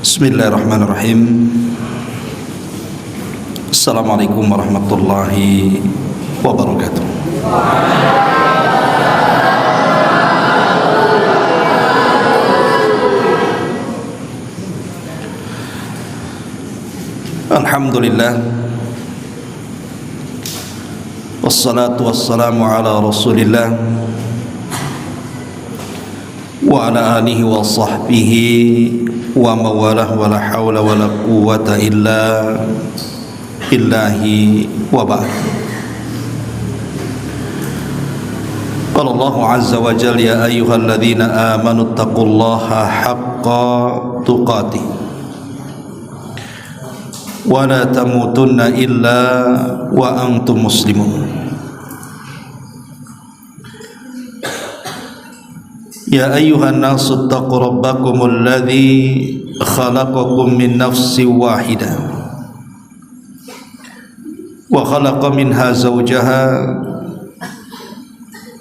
Bismillahirrahmanirrahim. Assalamualaikum warahmatullahi wabarakatuh. Alhamdulillah, wassalatu wassalamu ala rasulillah wa ala alihi wa sahbihi wa mawalah wa la hawla wa la quwwata illa billahi wa ba'd. Qala Allah azza wa jalla, ya ayyuhalladzina amanu taqullaha haqqa tuqatih wa la tamutunna illa wa antum muslimun. Ya ayyuhan nasu taqu rabbakumul ladzi khalaqakum min nafsin wahidah wa khalaqa minha zawjaha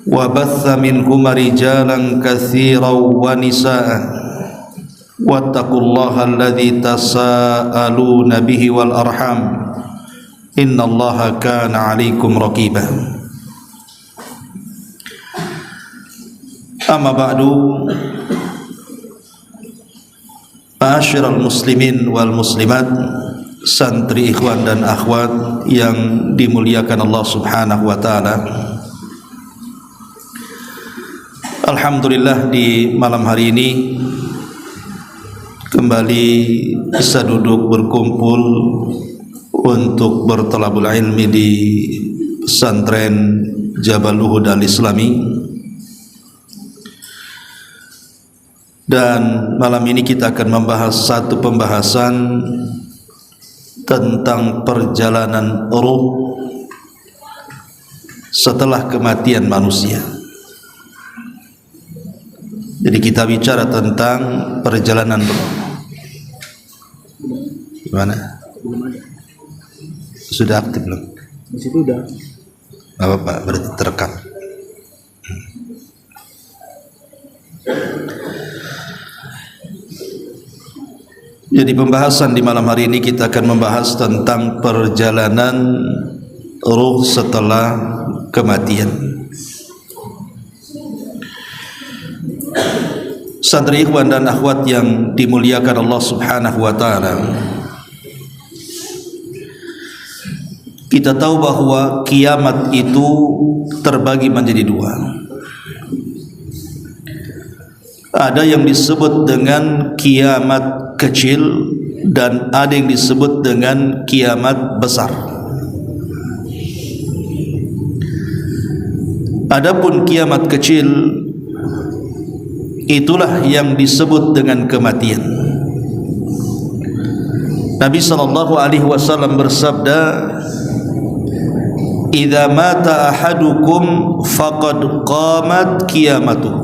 wa batha minhuma rijalan katsiran wa nisaa wattaqullaha alladzi tasaaluna bihi wal arham innallaha kana 'alaikum raqiba. Amma ba'du, ma'asyiral muslimin wal muslimat, santri ikhwan dan akhwat yang dimuliakan Allah Subhanahu wa taala. Alhamdulillah, di malam hari ini kembali bisa duduk berkumpul untuk berthalabul ilmi di pesantren Jabal Uhud Al-Islami. Dan malam ini kita akan membahas satu pembahasan tentang perjalanan ruh setelah kematian manusia. Jadi kita bicara tentang perjalanan ruh. Gimana? Sudah aktif belum? Di situ udah. Apa-apa, berarti terekam. Jadi pembahasan di malam hari ini kita akan membahas tentang perjalanan ruh setelah kematian. Santri ikhwan dan akhwat yang dimuliakan Allah Subhanahu wa taala, kita tahu bahwa kiamat itu terbagi menjadi dua. Ada yang disebut dengan kiamat kecil dan ada yang disebut dengan kiamat besar. Adapun kiamat kecil itulah yang disebut dengan kematian. Nabi sallallahu alaihi wasallam bersabda, "Idza mata ahadukum faqad qamat qiyamatuh."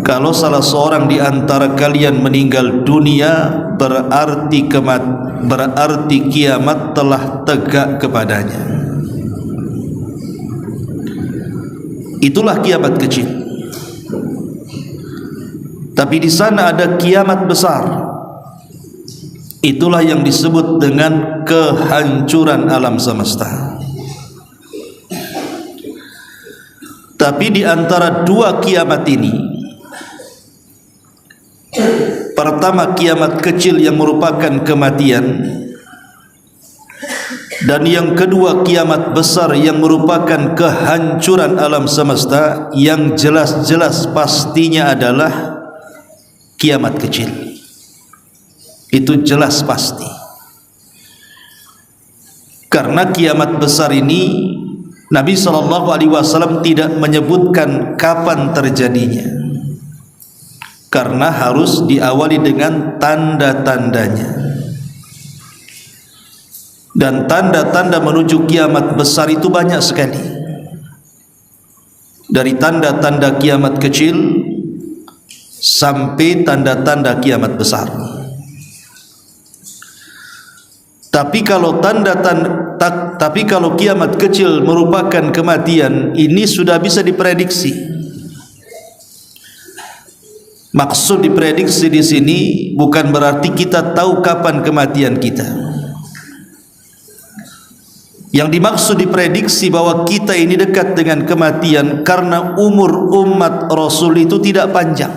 Kalau salah seorang di antara kalian meninggal dunia, berarti kiamat telah tegak kepadanya. Itulah kiamat kecil. Tapi di sana ada kiamat besar. Itulah yang disebut dengan kehancuran alam semesta. Tapi di antara dua kiamat ini, pertama kiamat kecil yang merupakan kematian, dan yang kedua kiamat besar yang merupakan kehancuran alam semesta, yang jelas-jelas pastinya adalah kiamat kecil. Itu jelas pasti. Karena kiamat besar ini Nabi SAW tidak menyebutkan kapan terjadinya, karena harus diawali dengan tanda-tandanya. Dan tanda-tanda menuju kiamat besar itu banyak sekali. Dari tanda-tanda kiamat kecil sampai tanda-tanda kiamat besar. Tapi kalau kiamat kecil merupakan kematian, ini sudah bisa diprediksi. Maksud diprediksi di sini bukan berarti kita tahu kapan kematian kita. Yang dimaksud diprediksi bahwa kita ini dekat dengan kematian karena umur umat Rasul itu tidak panjang.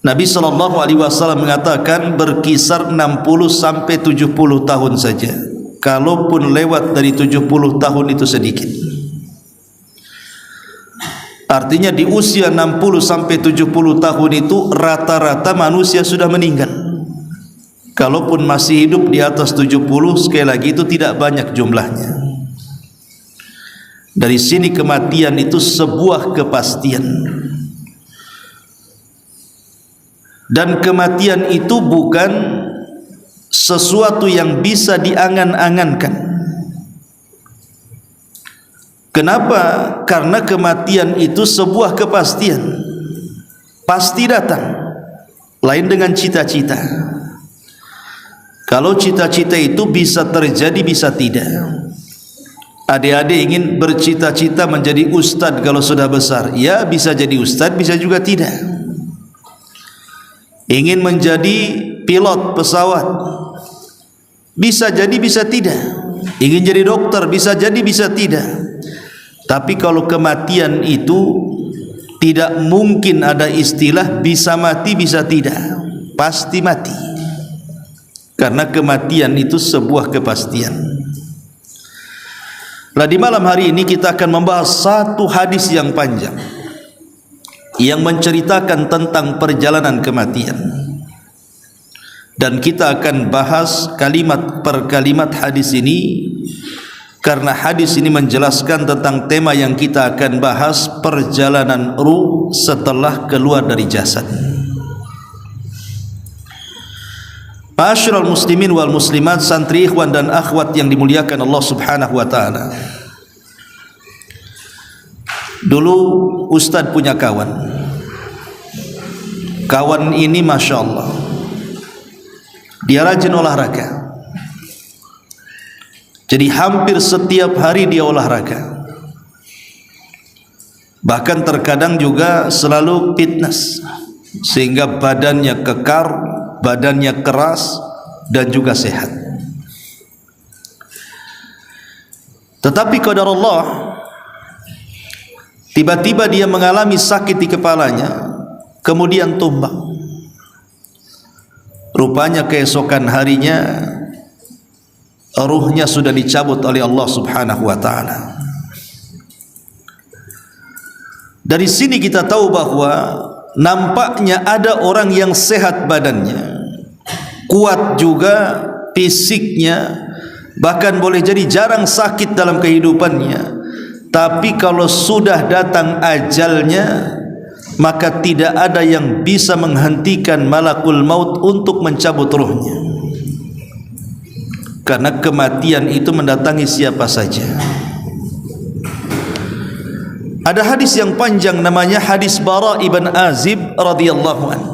Nabi SAW mengatakan berkisar 60 sampai 70 tahun saja. Kalaupun lewat dari 70 tahun itu sedikit. Artinya di usia 60 sampai 70 tahun itu rata-rata manusia sudah meninggal. Kalaupun masih hidup di atas 70, sekali lagi itu tidak banyak jumlahnya. Dari sini kematian itu sebuah kepastian. Dan kematian itu bukan sesuatu yang bisa diangan-angankan. Kenapa? Karena kematian itu sebuah kepastian. Pasti datang. Lain dengan cita-cita. Kalau cita-cita itu bisa terjadi, bisa tidak. Adik-adik ingin bercita-cita menjadi ustadz kalau sudah besar. Ya, bisa jadi ustadz, bisa juga tidak. Ingin menjadi pilot pesawat. Bisa jadi, bisa tidak. Ingin jadi dokter, bisa jadi, bisa tidak. Tapi kalau kematian itu tidak mungkin ada istilah bisa mati, bisa tidak. Pasti mati. Karena kematian itu sebuah kepastian. Nah, di malam hari ini kita akan membahas satu hadis yang panjang yang menceritakan tentang perjalanan kematian. Dan kita akan bahas kalimat per kalimat hadis ini karena hadis ini menjelaskan tentang tema yang kita akan bahas, perjalanan ruh setelah keluar dari jasad. Ma'asyiral muslimin wal muslimat, santri ikhwan dan akhwat yang dimuliakan Allah Subhanahu wa taala. Dulu Ustadz punya kawan. Kawan ini Masya Allah, dia rajin olahraga. Jadi hampir setiap hari dia olahraga. Bahkan terkadang juga selalu fitness, sehingga badannya kekar, badannya keras dan juga sehat. Tetapi qadarullah, tiba-tiba dia mengalami sakit di kepalanya, kemudian tumbang. Rupanya keesokan harinya ruhnya sudah dicabut oleh Allah Subhanahu wa taala. Dari sini kita tahu bahwa nampaknya ada orang yang sehat badannya, kuat juga fisiknya, bahkan boleh jadi jarang sakit dalam kehidupannya. Tapi kalau sudah datang ajalnya, maka tidak ada yang bisa menghentikan malakul maut untuk mencabut ruhnya. Karena kematian itu mendatangi siapa saja. Ada hadis yang panjang namanya hadis Bara ibn Azib radhiyallahu anhu.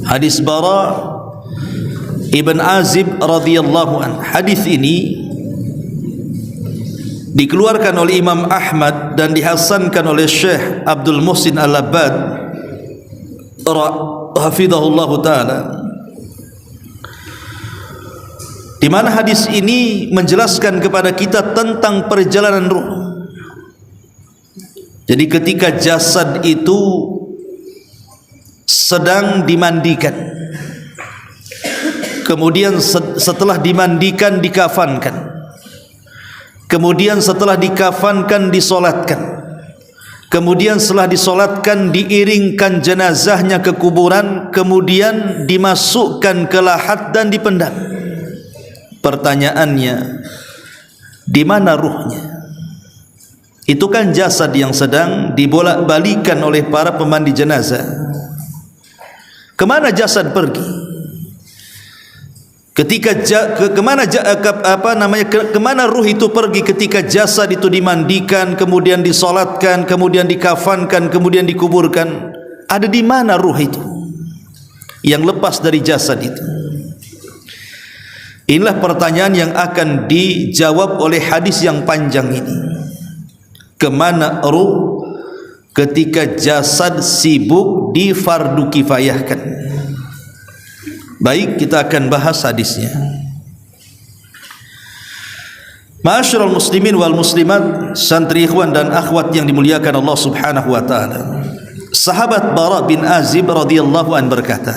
Hadis Bara ibn Azib radhiyallahu anhu. Hadis ini dikeluarkan oleh Imam Ahmad dan dihasankan oleh Syekh Abdul Muhsin Al-Abbad hafizahullahu taala. Di mana hadis ini menjelaskan kepada kita tentang perjalanan ruh. Jadi ketika jasad itu sedang dimandikan, kemudian setelah dimandikan dikafankan, kemudian setelah dikafankan disolatkan, kemudian setelah disolatkan diiringkan jenazahnya ke kuburan, kemudian dimasukkan ke lahat dan dipendam. Pertanyaannya, di mana ruhnya? Itu kan jasad yang sedang dibolak-balikan oleh para pemandi jenazah. Kemana jasad pergi? Ketika kemana ruh itu pergi ketika jasad itu dimandikan, kemudian disolatkan, kemudian dikafankan, kemudian dikuburkan? Ada di mana ruh itu yang lepas dari jasad itu? Inilah pertanyaan yang akan dijawab oleh hadis yang panjang ini. Kemana ruh ketika jasad sibuk difardu kifayahkan. Baik, kita akan bahas hadisnya. Ma'asyiral muslimin wal muslimat, santri ikhwan dan akhwat yang dimuliakan Allah Subhanahu wa taala. Sahabat Bara bin Azib radhiyallahu an berkata,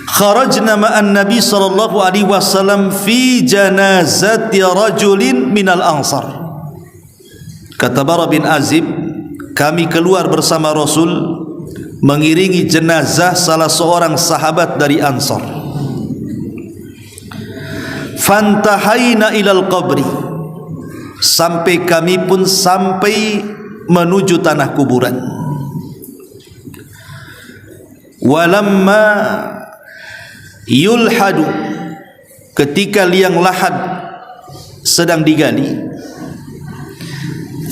"Kharajna ma'an Nabi sallallahu alaihi wasallam fi janazati rajulin minal Ansar." Kata Bara bin Azib, kami keluar bersama Rasul mengiringi jenazah salah seorang sahabat dari Ansar. Fantahaina ilal qabri, sampai kami pun sampai menuju tanah kuburan. Walamma yulhadu, ketika liang lahat sedang digali,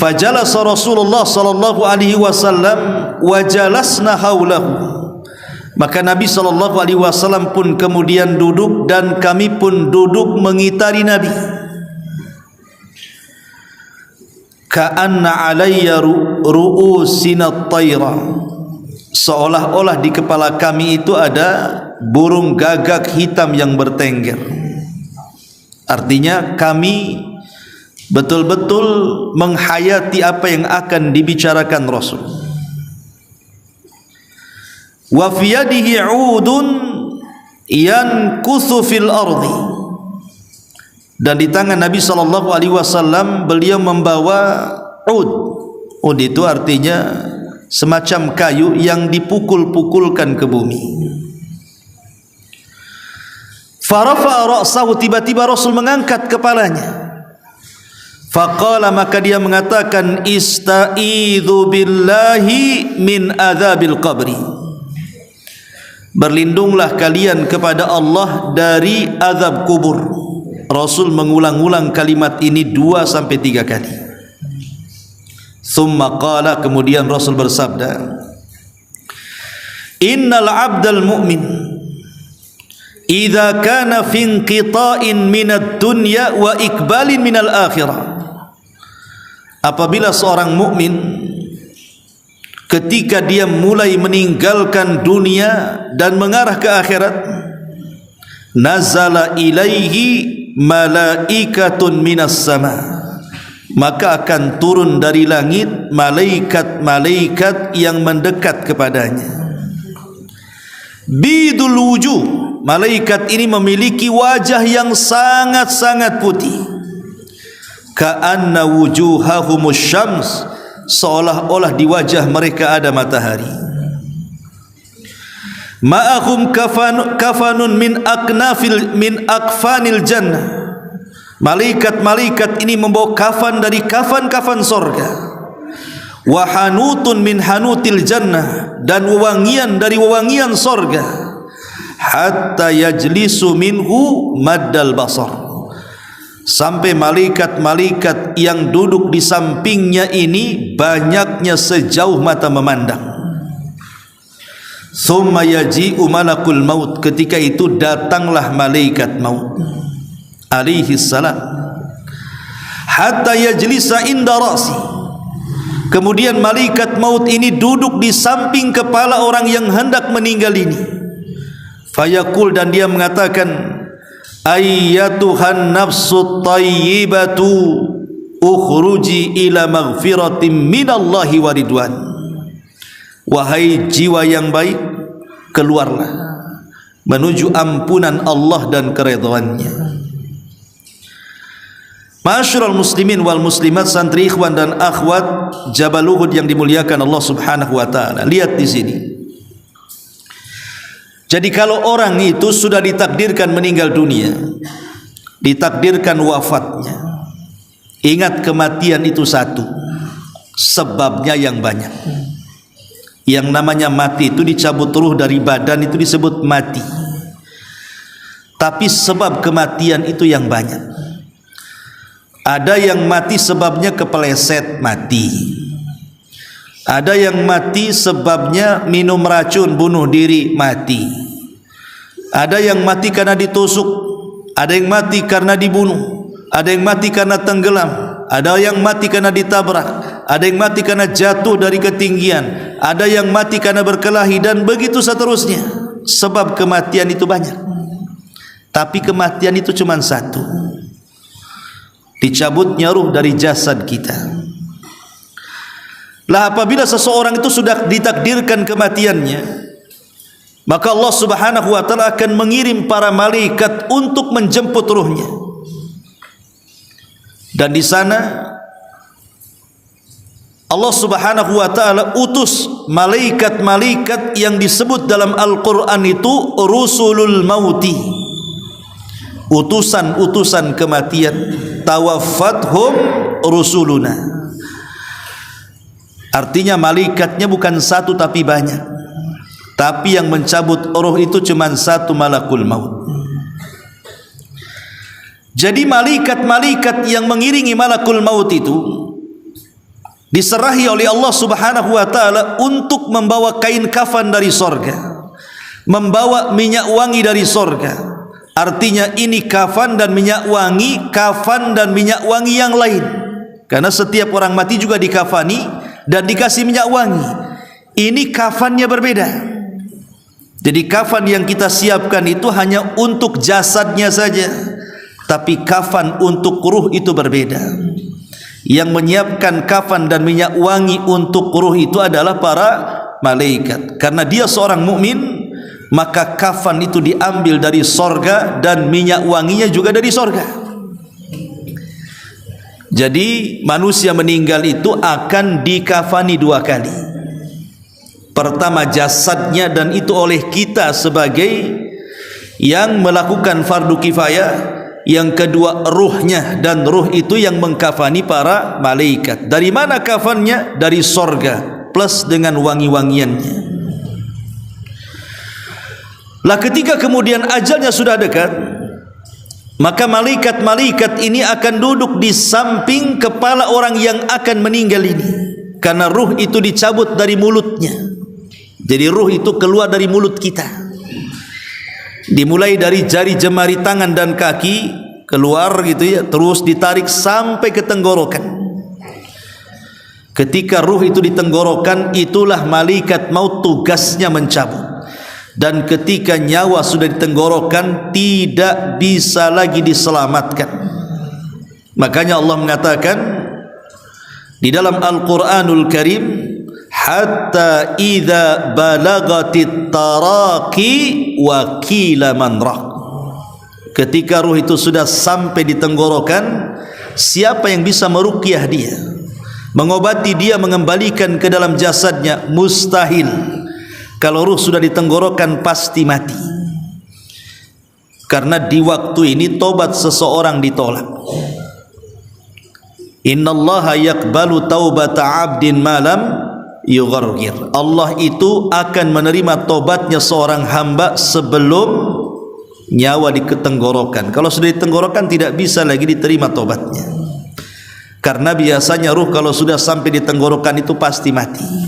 fajalasa Rasulullah sallallahu alaihi wasallam wa jalasna haulahu, maka Nabi SAW pun kemudian duduk dan kami pun duduk mengitari Nabi. Ka'anna alayya ru'usina at-tayra, seolah-olah di kepala kami itu ada burung gagak hitam yang bertengger. Artinya kami betul-betul menghayati apa yang akan dibicarakan Rasul. Wa fi yadihi 'udun yankuthu fil ardi, dan di tangan Nabi sallallahu alaihi wasallam beliau membawa ud. Ud itu artinya semacam kayu yang dipukul-pukulkan ke bumi. Farafa'a ra'sahu, tiba-tiba Rasul mengangkat kepalanya. Faqala, maka dia mengatakan, ista'idzu billahi min adzabil qabri, berlindunglah kalian kepada Allah dari azab kubur. Rasul mengulang-ulang kalimat ini 2-3 kali. Thumma qala, kemudian Rasul bersabda, innal abdal mu'min idza kana fi inqita'in minad dunya wa iqbalin minal akhirah, apabila seorang mukmin ketika dia mulai meninggalkan dunia dan mengarah ke akhirat, nazala ilaihi malaikatun minas sama, maka akan turun dari langit malaikat-malaikat yang mendekat kepadanya. Bidul wujuh, malaikat ini memiliki wajah yang sangat-sangat putih. Ka'anna wujuhahumus syams, seolah-olah di wajah mereka ada matahari. Ma'ahum kafanun min akfanil jannah, malaikat-malaikat ini membawa kafan dari kafan-kafan sorga. Wa hanutun min hanutil jannah, dan wewangian dari wewangian sorga. Hatta yajlisu minhu maddal basar, sampai malaikat-malaikat yang duduk di sampingnya ini banyaknya sejauh mata memandang. Thumma yaji'u malakul maut, ketika itu datanglah malaikat maut alaihi salam. Hatta yajlisa inda ra'si, kemudian malaikat maut ini duduk di samping kepala orang yang hendak meninggal ini. Fayaqul, dan dia mengatakan, ayyatuhan nafsut tayyibatu ukhruji ila maghfiratin minallahi wa ridwan, wahai jiwa yang baik, keluarlah menuju ampunan Allah dan keridhaannya. Ma'asyiral muslimin wal muslimat, santri ikhwan dan akhwat Jabal Uhud yang dimuliakan Allah Subhanahu wa taala. Lihat di sini. Jadi kalau orang itu sudah ditakdirkan meninggal dunia, ditakdirkan wafatnya, ingat kematian itu satu, sebabnya yang banyak. Yang namanya mati itu dicabut ruh dari badan itu disebut mati. Tapi sebab kematian itu yang banyak. Ada yang mati sebabnya kepeleset, mati. Ada yang mati sebabnya minum racun bunuh diri, mati. Ada yang mati karena ditusuk, ada yang mati karena dibunuh, ada yang mati karena tenggelam, ada yang mati karena ditabrak, ada yang mati karena jatuh dari ketinggian, ada yang mati karena berkelahi, dan begitu seterusnya. Sebab kematian itu banyak, tapi kematian itu cuma satu, dicabutnya ruh dari jasad kita. Lah apabila seseorang itu sudah ditakdirkan kematiannya, maka Allah Subhanahu wa taala akan mengirim para malaikat untuk menjemput ruhnya. Dan di sana Allah Subhanahu wa taala utus malaikat-malaikat yang disebut dalam Al-Qur'an itu rusulul mauti, utusan-utusan kematian. Tawaffathum rusuluna, artinya malaikatnya bukan satu tapi banyak, tapi yang mencabut roh itu cuma satu, malakul maut. Jadi malaikat-malaikat yang mengiringi malakul maut itu diserahi oleh Allah Subhanahu wa taala untuk membawa kain kafan dari sorga, membawa minyak wangi dari sorga. Artinya ini kafan dan minyak wangi, kafan dan minyak wangi yang lain. Karena setiap orang mati juga dikafani dan dikasih minyak wangi. Ini kafannya berbeda. Jadi kafan yang kita siapkan itu hanya untuk jasadnya saja, tapi kafan untuk ruh itu berbeda. Yang menyiapkan kafan dan minyak wangi untuk ruh itu adalah para malaikat. Karena dia seorang mukmin, maka kafan itu diambil dari sorga dan minyak wanginya juga dari sorga. Jadi manusia meninggal itu akan dikafani dua kali. Pertama jasadnya, dan itu oleh kita sebagai yang melakukan fardu kifayah. Yang kedua ruhnya, dan ruh itu yang mengkafani para malaikat. Dari mana kafannya? Dari sorga plus dengan wangi-wangiannya. Lah ketika kemudian ajalnya sudah dekat, maka malaikat-malaikat ini akan duduk di samping kepala orang yang akan meninggal ini, karena ruh itu dicabut dari mulutnya. Jadi ruh itu keluar dari mulut kita, dimulai dari jari jemari tangan dan kaki keluar gitu ya, terus ditarik sampai ke tenggorokan. Ketika ruh itu di tenggorokan, itulah malaikat maut tugasnya mencabut. Dan ketika nyawa sudah di tenggorokan, tidak bisa lagi diselamatkan. Makanya Allah mengatakan di dalam Al-Qur'anul Karim, hatta idza balagatit taraqi wa qila man raq. Ketika ruh itu sudah sampai di tenggorokan, siapa yang bisa meruqyah dia, mengobati dia, mengembalikan ke dalam jasadnya? Mustahil. Kalau ruh sudah di tenggorokan pasti mati. Karena di waktu ini tobat seseorang ditolak. Innallaha yaqbalu taubata 'abdin malam yughargir. Allah itu akan menerima tobatnya seorang hamba sebelum nyawa di tenggorokan. Kalau sudah di tenggorokan tidak bisa lagi diterima tobatnya. Karena biasanya ruh kalau sudah sampai di tenggorokan itu pasti mati.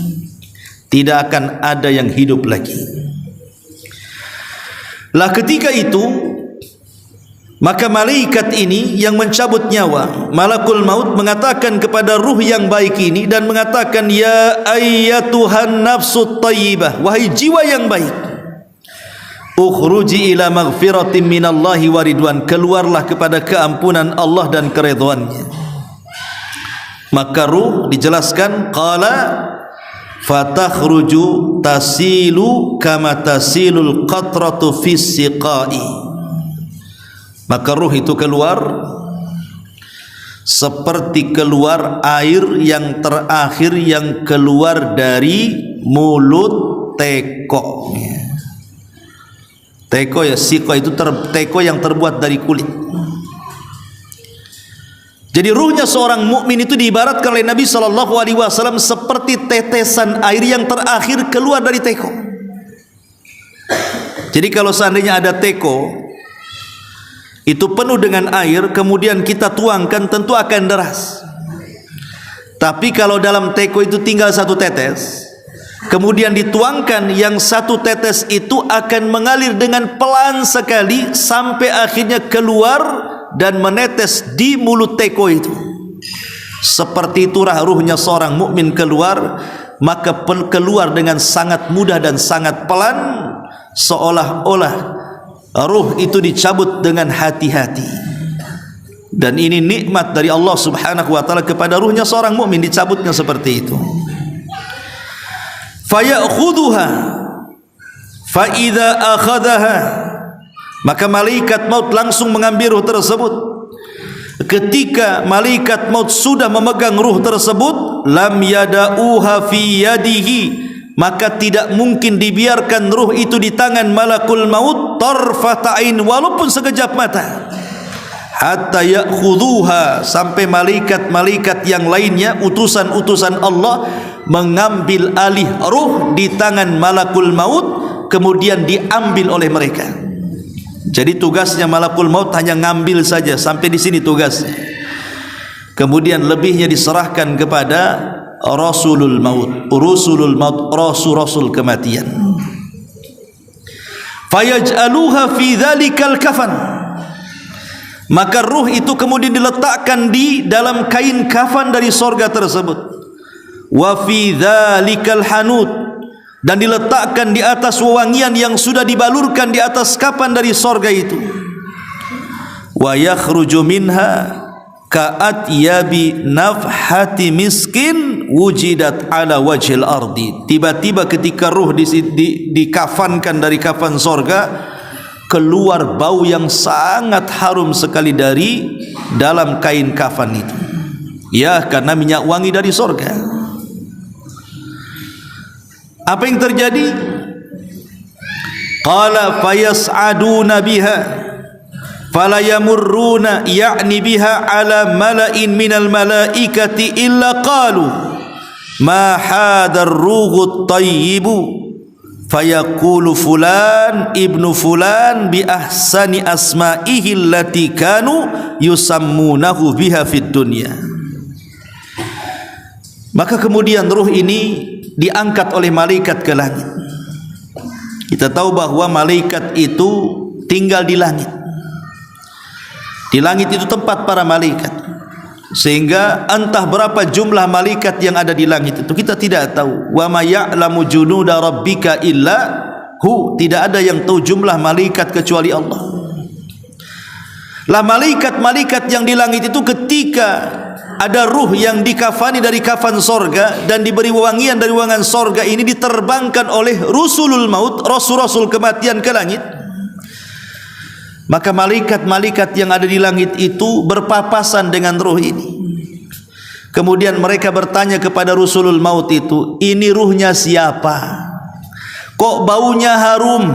Tidak akan ada yang hidup lagi. Lah ketika itu, maka malaikat ini yang mencabut nyawa, malakul maut, mengatakan kepada ruh yang baik ini dan mengatakan, ya ayyatuhan nafsut thayyibah, wahai jiwa yang baik, ukhruji ila maghfiratin minallahi wa ridwan, keluarlah kepada keampunan Allah dan keridhaannya. Maka ruh dijelaskan, qala fatakhruju tasilu kama tasilul qatratu fis siqai. Maka ruh itu keluar seperti keluar air yang terakhir yang keluar dari mulut teko. Teko ya, siqa itu teko yang terbuat dari kulit. Jadi ruhnya seorang mukmin itu diibaratkan oleh Nabi SAW seperti tetesan air yang terakhir keluar dari teko. Jadi kalau seandainya ada teko itu penuh dengan air, kemudian kita tuangkan, tentu akan deras. Tapi kalau dalam teko itu tinggal satu tetes, kemudian dituangkan, yang satu tetes itu akan mengalir dengan pelan sekali sampai akhirnya keluar dan menetes di mulut teko itu. Seperti itulah ruhnya seorang mukmin keluar, maka keluar dengan sangat mudah dan sangat pelan, seolah-olah ruh itu dicabut dengan hati-hati. Dan ini nikmat dari Allah Subhanahu wa taala kepada ruhnya seorang mukmin, dicabutnya seperti itu. Fayakhudhuha fa idza akhadhaha, maka malaikat maut langsung mengambil ruh tersebut. Ketika malaikat maut sudah memegang ruh tersebut, lam yada'uha fi yadihi, maka tidak mungkin dibiarkan ruh itu di tangan malakul maut tarfata ain, walaupun sekejap mata, hatta ya'khudhuha, sampai malaikat-malaikat yang lainnya, utusan-utusan Allah, mengambil alih ruh di tangan malakul maut, kemudian diambil oleh mereka. Jadi tugasnya malakul maut hanya ngambil saja, sampai di sini tugasnya. Kemudian lebihnya diserahkan kepada Rasulul Maut, Rasul kematian. Fayaj'aluha fi dzalikal kafan, maka ruh itu kemudian diletakkan di dalam kain kafan dari sorga tersebut. Wa fi dzalikal hanut, dan diletakkan di atas wewangian yang sudah dibalurkan di atas kapan dari sorga itu. Wa yakhruju minha ka'atyabi nafhati miskin wujidat ala wajhil ardi. Tiba-tiba ketika ruh dikafankan dari kafan sorga, keluar bau yang sangat harum sekali dari dalam kain kafan itu. Ya, karena minyak wangi dari sorga. Apa yang terjadi? Qala fayas'aduna biha fala yamurruna ya'ni biha ala mala'in minal malaikati illa qalu ma hadar rughut tayyibu fayaqulu fulan ibnu fulan bi ahsani asma'ihi allati kanu yusammunahu biha fid dunya. Maka kemudian ruh ini diangkat oleh malaikat ke langit. Kita tahu bahwa malaikat itu tinggal di langit. Di langit itu tempat para malaikat, sehingga entah berapa jumlah malaikat yang ada di langit itu kita tidak tahu. Wa ma ya'lamu junuda rabbika illa hu, tidak ada yang tahu jumlah malaikat kecuali Allah. Lah malaikat-malaikat yang di langit itu ketika ada ruh yang dikafani dari kafan sorga dan diberi wewangian dari wewangian sorga ini, diterbangkan oleh Rasulul Maut, Rasul kematian ke langit. Maka malaikat-malaikat yang ada di langit itu berpapasan dengan ruh ini. Kemudian mereka bertanya kepada Rasulul Maut itu, ini ruhnya siapa? Kok baunya harum,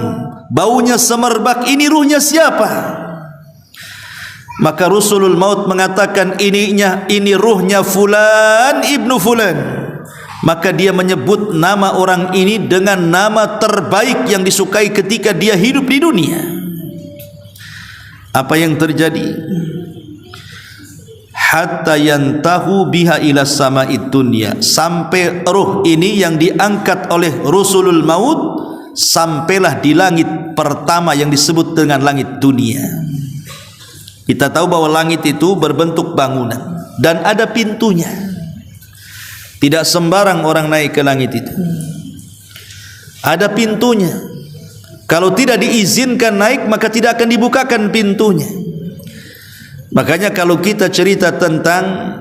baunya semerbak, ini ruhnya siapa? Maka Rasulul Maut mengatakan, ini ruhnya fulan ibnu fulan. Maka dia menyebut nama orang ini dengan nama terbaik yang disukai ketika dia hidup di dunia. Apa yang terjadi? Hatta yantahu biha ila sama'id dunya, sampai ruh ini yang diangkat oleh Rasulul Maut sampailah di langit pertama yang disebut dengan langit dunia. Kita tahu bahwa langit itu berbentuk bangunan dan ada pintunya. Tidak sembarang orang naik ke langit itu. Ada pintunya. Kalau tidak diizinkan naik, maka tidak akan dibukakan pintunya. Makanya kalau kita cerita tentang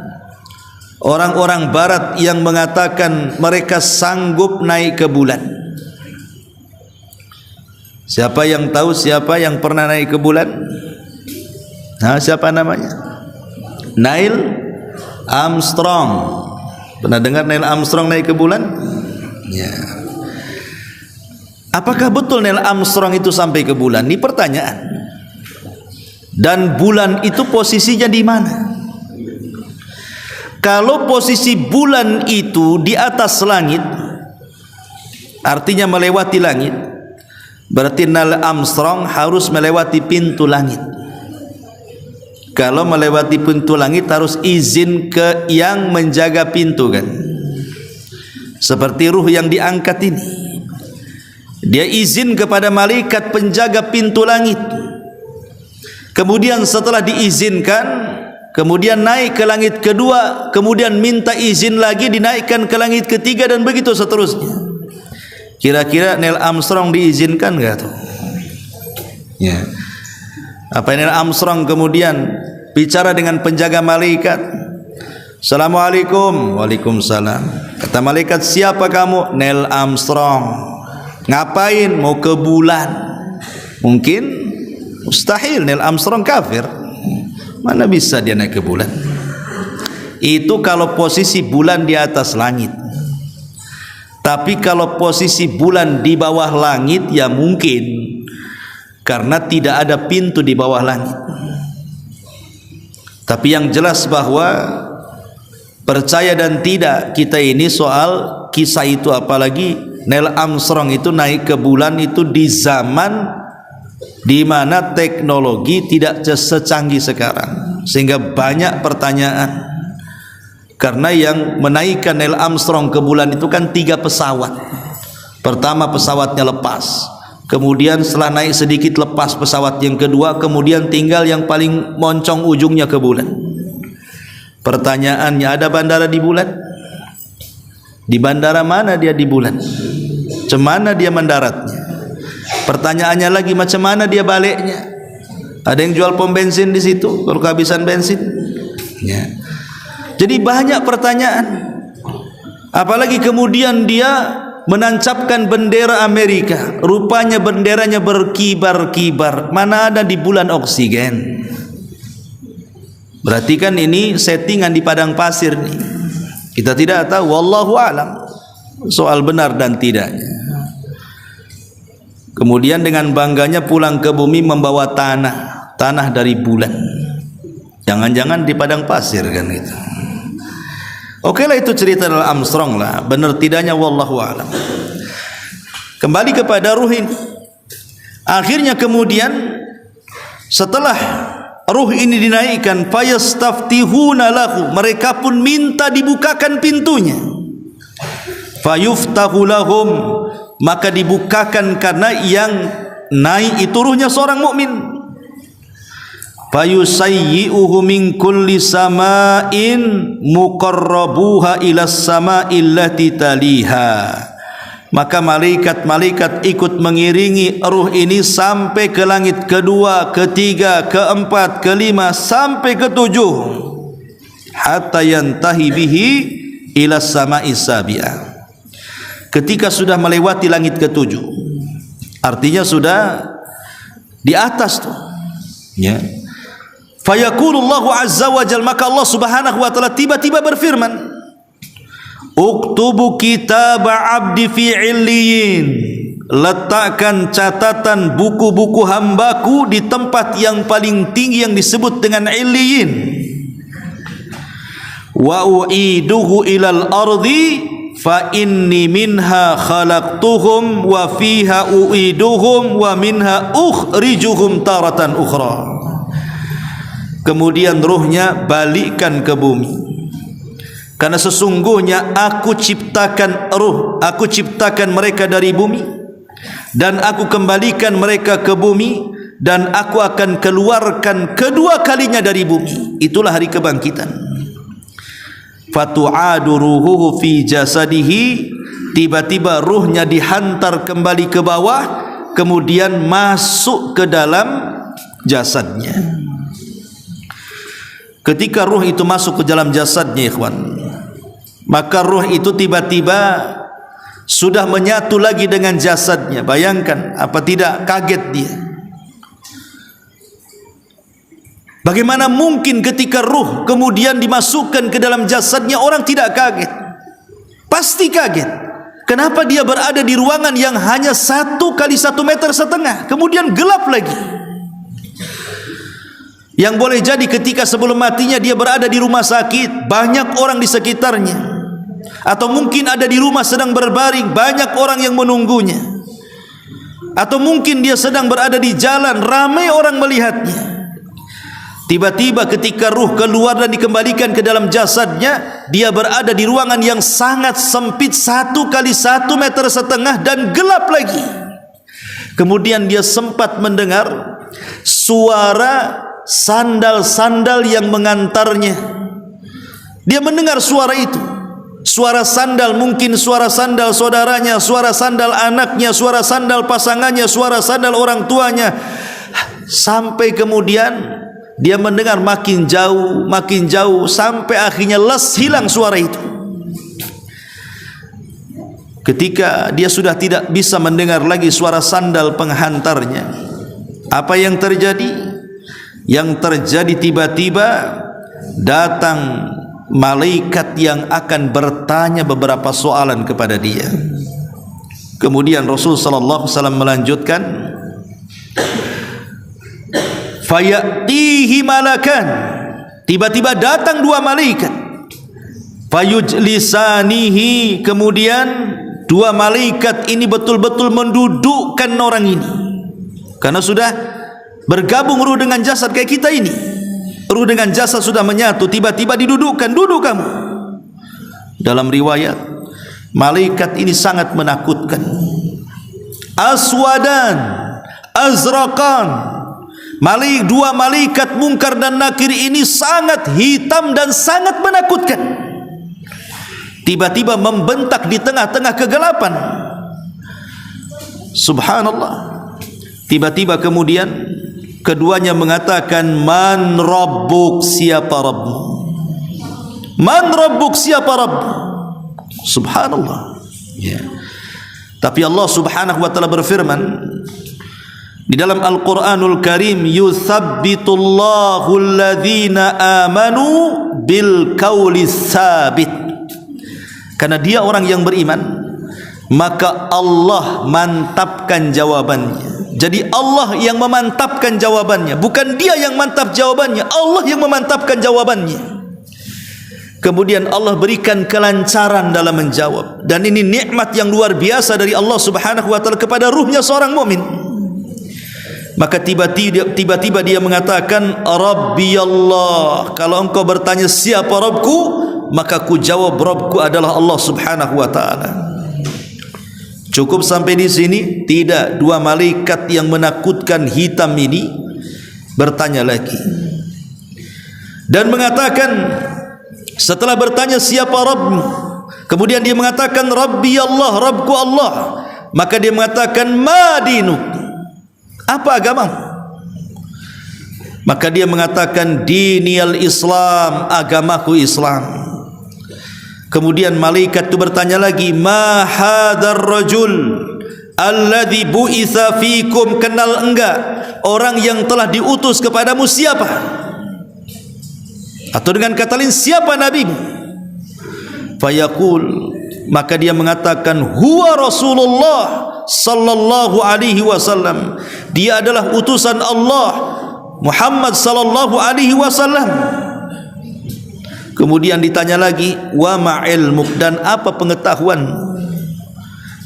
orang-orang barat yang mengatakan mereka sanggup naik ke bulan. Siapa yang tahu siapa yang pernah naik ke bulan? Siapa namanya? Neil Armstrong. Pernah dengar Neil Armstrong naik ke bulan? Ya. Apakah betul Neil Armstrong itu sampai ke bulan? Ini pertanyaan. Dan bulan itu posisinya di mana? Kalau posisi bulan itu di atas langit, artinya melewati langit, berarti Neil Armstrong harus melewati pintu langit. Kalau melewati pintu langit harus izin ke yang menjaga pintu kan. Seperti ruh yang diangkat ini, dia izin kepada malaikat penjaga pintu langit. Kemudian setelah diizinkan, kemudian naik ke langit kedua, kemudian minta izin lagi dinaikkan ke langit ketiga, dan begitu seterusnya. Kira-kira Neil Armstrong diizinkan nggak tuh? Ya. Apa Neil Armstrong kemudian bicara dengan penjaga malaikat? Assalamualaikum. Waalaikumsalam. Kata malaikat, siapa kamu? Neil Armstrong. Ngapain? Mau ke bulan. Mungkin mustahil, Neil Armstrong kafir. Mana bisa dia naik ke bulan? Itu kalau posisi bulan di atas langit. Tapi kalau posisi bulan di bawah langit, ya mungkin, karena tidak ada pintu di bawah langit. Tapi yang jelas bahwa percaya dan tidak kita ini soal kisah itu, apalagi Neil Armstrong itu naik ke bulan itu di zaman di mana teknologi tidak secanggih sekarang, sehingga banyak pertanyaan. Karena yang menaikkan Neil Armstrong ke bulan itu kan 3 pesawat. Pertama pesawatnya lepas, kemudian setelah naik sedikit lepas pesawat yang kedua, kemudian tinggal yang paling moncong ujungnya ke bulan. Pertanyaannya, ada bandara di bulan? Di bandara mana dia di bulan? Macam mana dia mendaratnya? Pertanyaannya lagi, macam mana dia baliknya? Ada yang jual pom bensin di situ kalau kehabisan bensin? Ya. Jadi banyak pertanyaan. Apalagi kemudian dia menancapkan bendera Amerika, rupanya benderanya berkibar-kibar. Mana ada di bulan oksigen? Berarti kan ini settingan di padang pasir nih. Kita tidak tahu, wallahu alam, soal benar dan tidaknya. Kemudian dengan bangganya pulang ke bumi membawa tanah dari bulan. Jangan-jangan di padang pasir kan gitu. Oke lah, itu cerita Neil Armstrong lah, benar tidaknya wallahu alam. Kembali kepada ruh ini. Akhirnya kemudian setelah ruh ini dinaikkan, fayastaftihuna lahu, mereka pun minta dibukakan pintunya. Fayuftahu lahum, maka dibukakan, karena yang naik itu ruhnya seorang mukmin. Fayusayyi'uhu min kulli sama'in muqarrabuha ila sama'il lati taliha, maka malaikat-malaikat ikut mengiringi ruh ini sampai ke langit kedua, ketiga, keempat, kelima, sampai ketujuh, hatta yantahi bihi ila sama'is sabi'ah. Ketika sudah melewati langit ketujuh, artinya sudah di atas tuh, ya. Fayaqulullahu azza wa jalla, maka Allah subhanahu wa ta'ala tiba-tiba berfirman, uktubu kitab abdi fi illiyin, letakkan catatan buku-buku hambaku di tempat yang paling tinggi yang disebut dengan illiyin. Wa u'iduhu ilal ardi fa inni minha khalaqtuhum wa fiha u'iduhum wa minha ukhrijuhum taratan ukhra. Kemudian ruhnya balikkan ke bumi, karena sesungguhnya aku ciptakan ruh, aku ciptakan mereka dari bumi, dan aku kembalikan mereka ke bumi, dan aku akan keluarkan kedua kalinya dari bumi. Itulah hari kebangkitan. Fatu'adu ruhuhu fi jasadihi, tiba-tiba ruhnya dihantar kembali ke bawah, kemudian masuk ke dalam jasadnya. Ketika ruh itu masuk ke dalam jasadnya, ikhwan, maka ruh itu tiba-tiba sudah menyatu lagi dengan jasadnya. Bayangkan, apa tidak kaget dia? Bagaimana mungkin ketika ruh kemudian dimasukkan ke dalam jasadnya orang tidak kaget? Pasti kaget. Kenapa dia berada di ruangan yang hanya 1 kali 1,5 meter, kemudian gelap lagi? Yang boleh jadi ketika sebelum matinya dia berada di rumah sakit, banyak orang di sekitarnya, atau mungkin ada di rumah sedang berbaring, banyak orang yang menunggunya, atau mungkin dia sedang berada di jalan, ramai orang melihatnya. Tiba-tiba ketika ruh keluar dan dikembalikan ke dalam jasadnya, dia berada di ruangan yang sangat sempit, 1 kali 1,5 meter, dan gelap lagi. Kemudian dia sempat mendengar suara sandal-sandal yang mengantarnya. Dia mendengar suara itu, suara sandal, mungkin suara sandal saudaranya, suara sandal anaknya, suara sandal pasangannya, suara sandal orang tuanya. Sampai kemudian dia mendengar makin jauh, sampai akhirnya hilang suara itu. Ketika dia sudah tidak bisa mendengar lagi suara sandal penghantarnya, apa yang terjadi? Yang terjadi tiba-tiba datang malaikat yang akan bertanya beberapa soalan kepada dia. Kemudian Rasul sallallahu alaihi wasallam melanjutkan, fayatihi malakan, tiba-tiba datang dua malaikat, fayujlisanihi, kemudian dua malaikat ini betul-betul mendudukkan orang ini, karena sudah bergabung ruh dengan jasad kayak kita ini. Ruh dengan jasad sudah menyatu, tiba-tiba didudukkan, duduk kamu. Dalam riwayat, malaikat ini sangat menakutkan. Aswadan, azraqan. Dua malaikat Munkar dan Nakir ini sangat hitam dan sangat menakutkan. Tiba-tiba membentak di tengah-tengah kegelapan. Subhanallah. Tiba-tiba kemudian keduanya mengatakan, man rabbuk, siapa Rabbmu? Man rabbuk, siapa Rabbmu? Subhanallah. Ya. Tapi Allah Subhanahu wa taala berfirman di dalam Al-Qur'anul Karim, yuthabbitullahu alladhina amanu bil qawli tsabit. Karena dia orang yang beriman, maka Allah mantapkan jawabannya. Jadi Allah yang memantapkan jawabannya, bukan dia yang mantap jawabannya, Allah yang memantapkan jawabannya. Kemudian Allah berikan kelancaran dalam menjawab, dan ini nikmat yang luar biasa dari Allah Subhanahu wa taala kepada ruhnya seorang mukmin. Maka tiba-tiba dia mengatakan, Rabbi Allah. Kalau engkau bertanya siapa Rabbku, maka ku jawab Rabbku adalah Allah Subhanahu wa taala. Cukup sampai di sini? Tidak. Dua malaikat yang menakutkan hitam ini bertanya lagi dan mengatakan, setelah bertanya siapa Rabbmu, kemudian dia mengatakan Rabbi Allah, Rabbku Allah. Maka dia mengatakan, ma dinuk, apa agamamu? Maka dia mengatakan, diniyal Islam, agamaku Islam. Kemudian malaikat itu bertanya lagi, ma hadzal rajul alladzi bu'itsa fikum, kenal enggak orang yang telah diutus kepadamu siapa? Atau dengan kata lain, siapa nabimu? Fayaqul, maka dia mengatakan, huwa Rasulullah sallallahu alaihi wasallam, dia adalah utusan Allah Muhammad sallallahu alaihi wasallam. Kemudian ditanya lagi, wa ma'ilmuk, dan apa pengetahuan?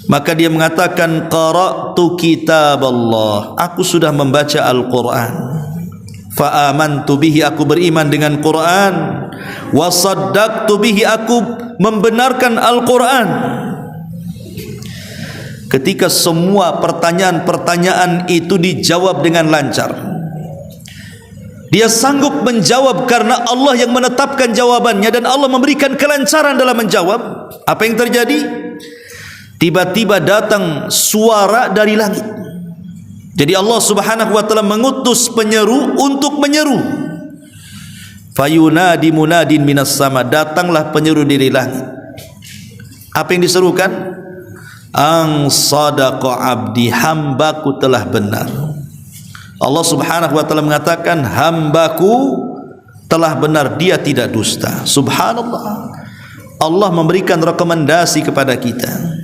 Maka dia mengatakan, qara'tu kitab Allah, aku sudah membaca Al-Quran. Fa amantu bihi, aku beriman dengan Quran. Wa saddaqtu bihi, aku membenarkan Al-Quran. Ketika semua pertanyaan-pertanyaan itu dijawab dengan lancar, dia sanggup menjawab karena Allah yang menetapkan jawabannya, dan Allah memberikan kelancaran dalam menjawab. Apa yang terjadi? Tiba-tiba datang suara dari langit. Jadi Allah Subhanahu wa taala mengutus penyeru untuk menyeru. Fayunadi munadin minas sama, datanglah penyeru dari langit. Apa yang diserukan? Ang sadaqa abdi, hambaku telah benar. Allah Subhanahu wa taala mengatakan, hambaku telah benar, dia tidak dusta. Subhanallah. Allah memberikan rekomendasi kepada kita.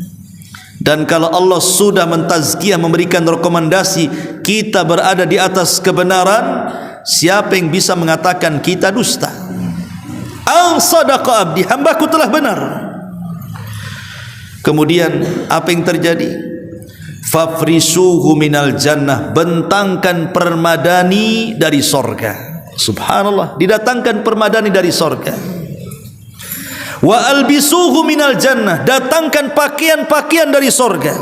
Dan kalau Allah sudah mentazkiyah, memberikan rekomendasi, kita berada di atas kebenaran, siapa yang bisa mengatakan kita dusta? Al sadaqa abdi, hambaku telah benar. Kemudian apa yang terjadi? Fafrisuhu minal jannah, bentangkan permadani dari sorga. Subhanallah, didatangkan permadani dari sorga. Wa albisuhu minal jannah, datangkan pakaian-pakaian dari sorga.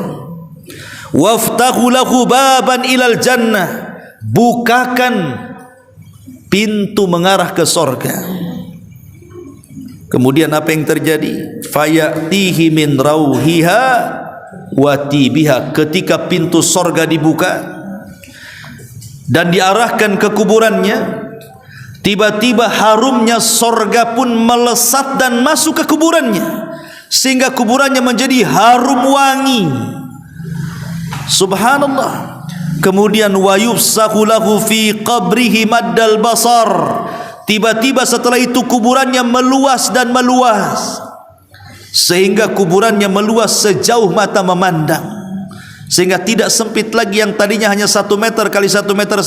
Waftahu lahu baban ilal jannah, bukakan pintu mengarah ke sorga. Kemudian apa yang terjadi? Fayatihi min rauhiha wa tibiha. Ketika pintu sorga dibuka dan diarahkan ke kuburannya, tiba-tiba harumnya sorga pun melesat dan masuk ke kuburannya, sehingga kuburannya menjadi harum wangi. Subhanallah. Kemudian wa yufsahu lahu fi qabrihi maddal basar. Tiba-tiba setelah itu kuburannya meluas dan meluas, sehingga kuburannya meluas sejauh mata memandang, sehingga tidak sempit lagi. Yang tadinya hanya 1 meter kali 1,5 meter,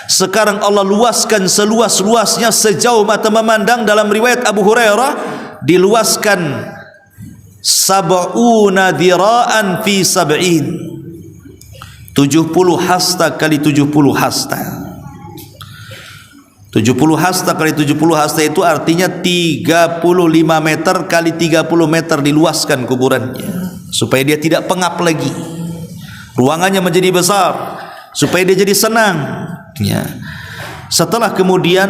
sekarang Allah luaskan seluas-luasnya sejauh mata memandang. Dalam riwayat Abu Hurairah diluaskan 70 dhira'an fi 70, 70 hasta kali 70 hasta. 70 hasta kali 70 hasta itu artinya 35 meter kali 30 meter diluaskan kuburannya, supaya dia tidak pengap lagi. Ruangannya menjadi besar supaya dia jadi senang, ya. Setelah kemudian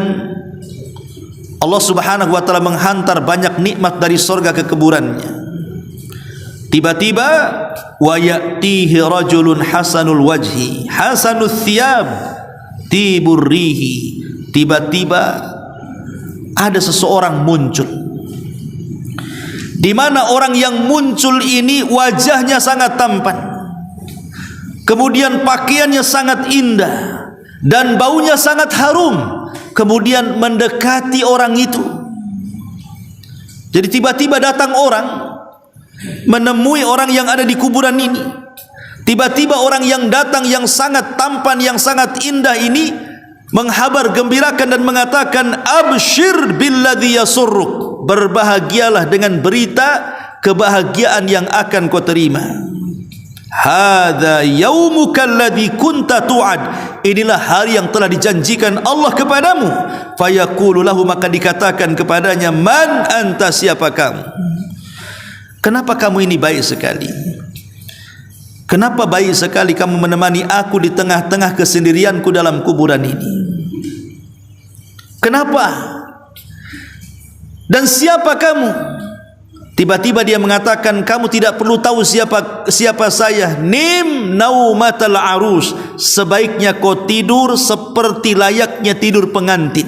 Allah Subhanahu wa taala menghantar banyak nikmat dari surga ke kuburannya, tiba-tiba wa ya'tihi rajulun hasanul wajhi hasanul thiyab tibur rihi. Tiba-tiba ada seseorang muncul, di mana orang yang muncul ini wajahnya sangat tampan, kemudian pakaiannya sangat indah dan baunya sangat harum. Kemudian mendekati orang itu. Jadi tiba-tiba datang orang menemui orang yang ada di kuburan ini. Tiba-tiba orang yang datang yang sangat tampan, yang sangat indah ini menghabar gembirakan dan mengatakan, abshir billadhi yasurruk, berbahagialah dengan berita kebahagiaan yang akan kau terima. Hadza yaumuka alladhi kunta tu'ad, inilah hari yang telah dijanjikan Allah kepadamu. Fayaqulu lahu, maka dikatakan kepadanya, man anta, siapa kamu? Kenapa kamu ini baik sekali? Kenapa baik sekali kamu menemani aku di tengah-tengah kesendirianku dalam kuburan ini? Kenapa? Dan siapa kamu? Tiba-tiba dia mengatakan, kamu tidak perlu tahu siapa saya. Nim naumatal arus, sebaiknya kau tidur seperti layaknya tidur pengantin.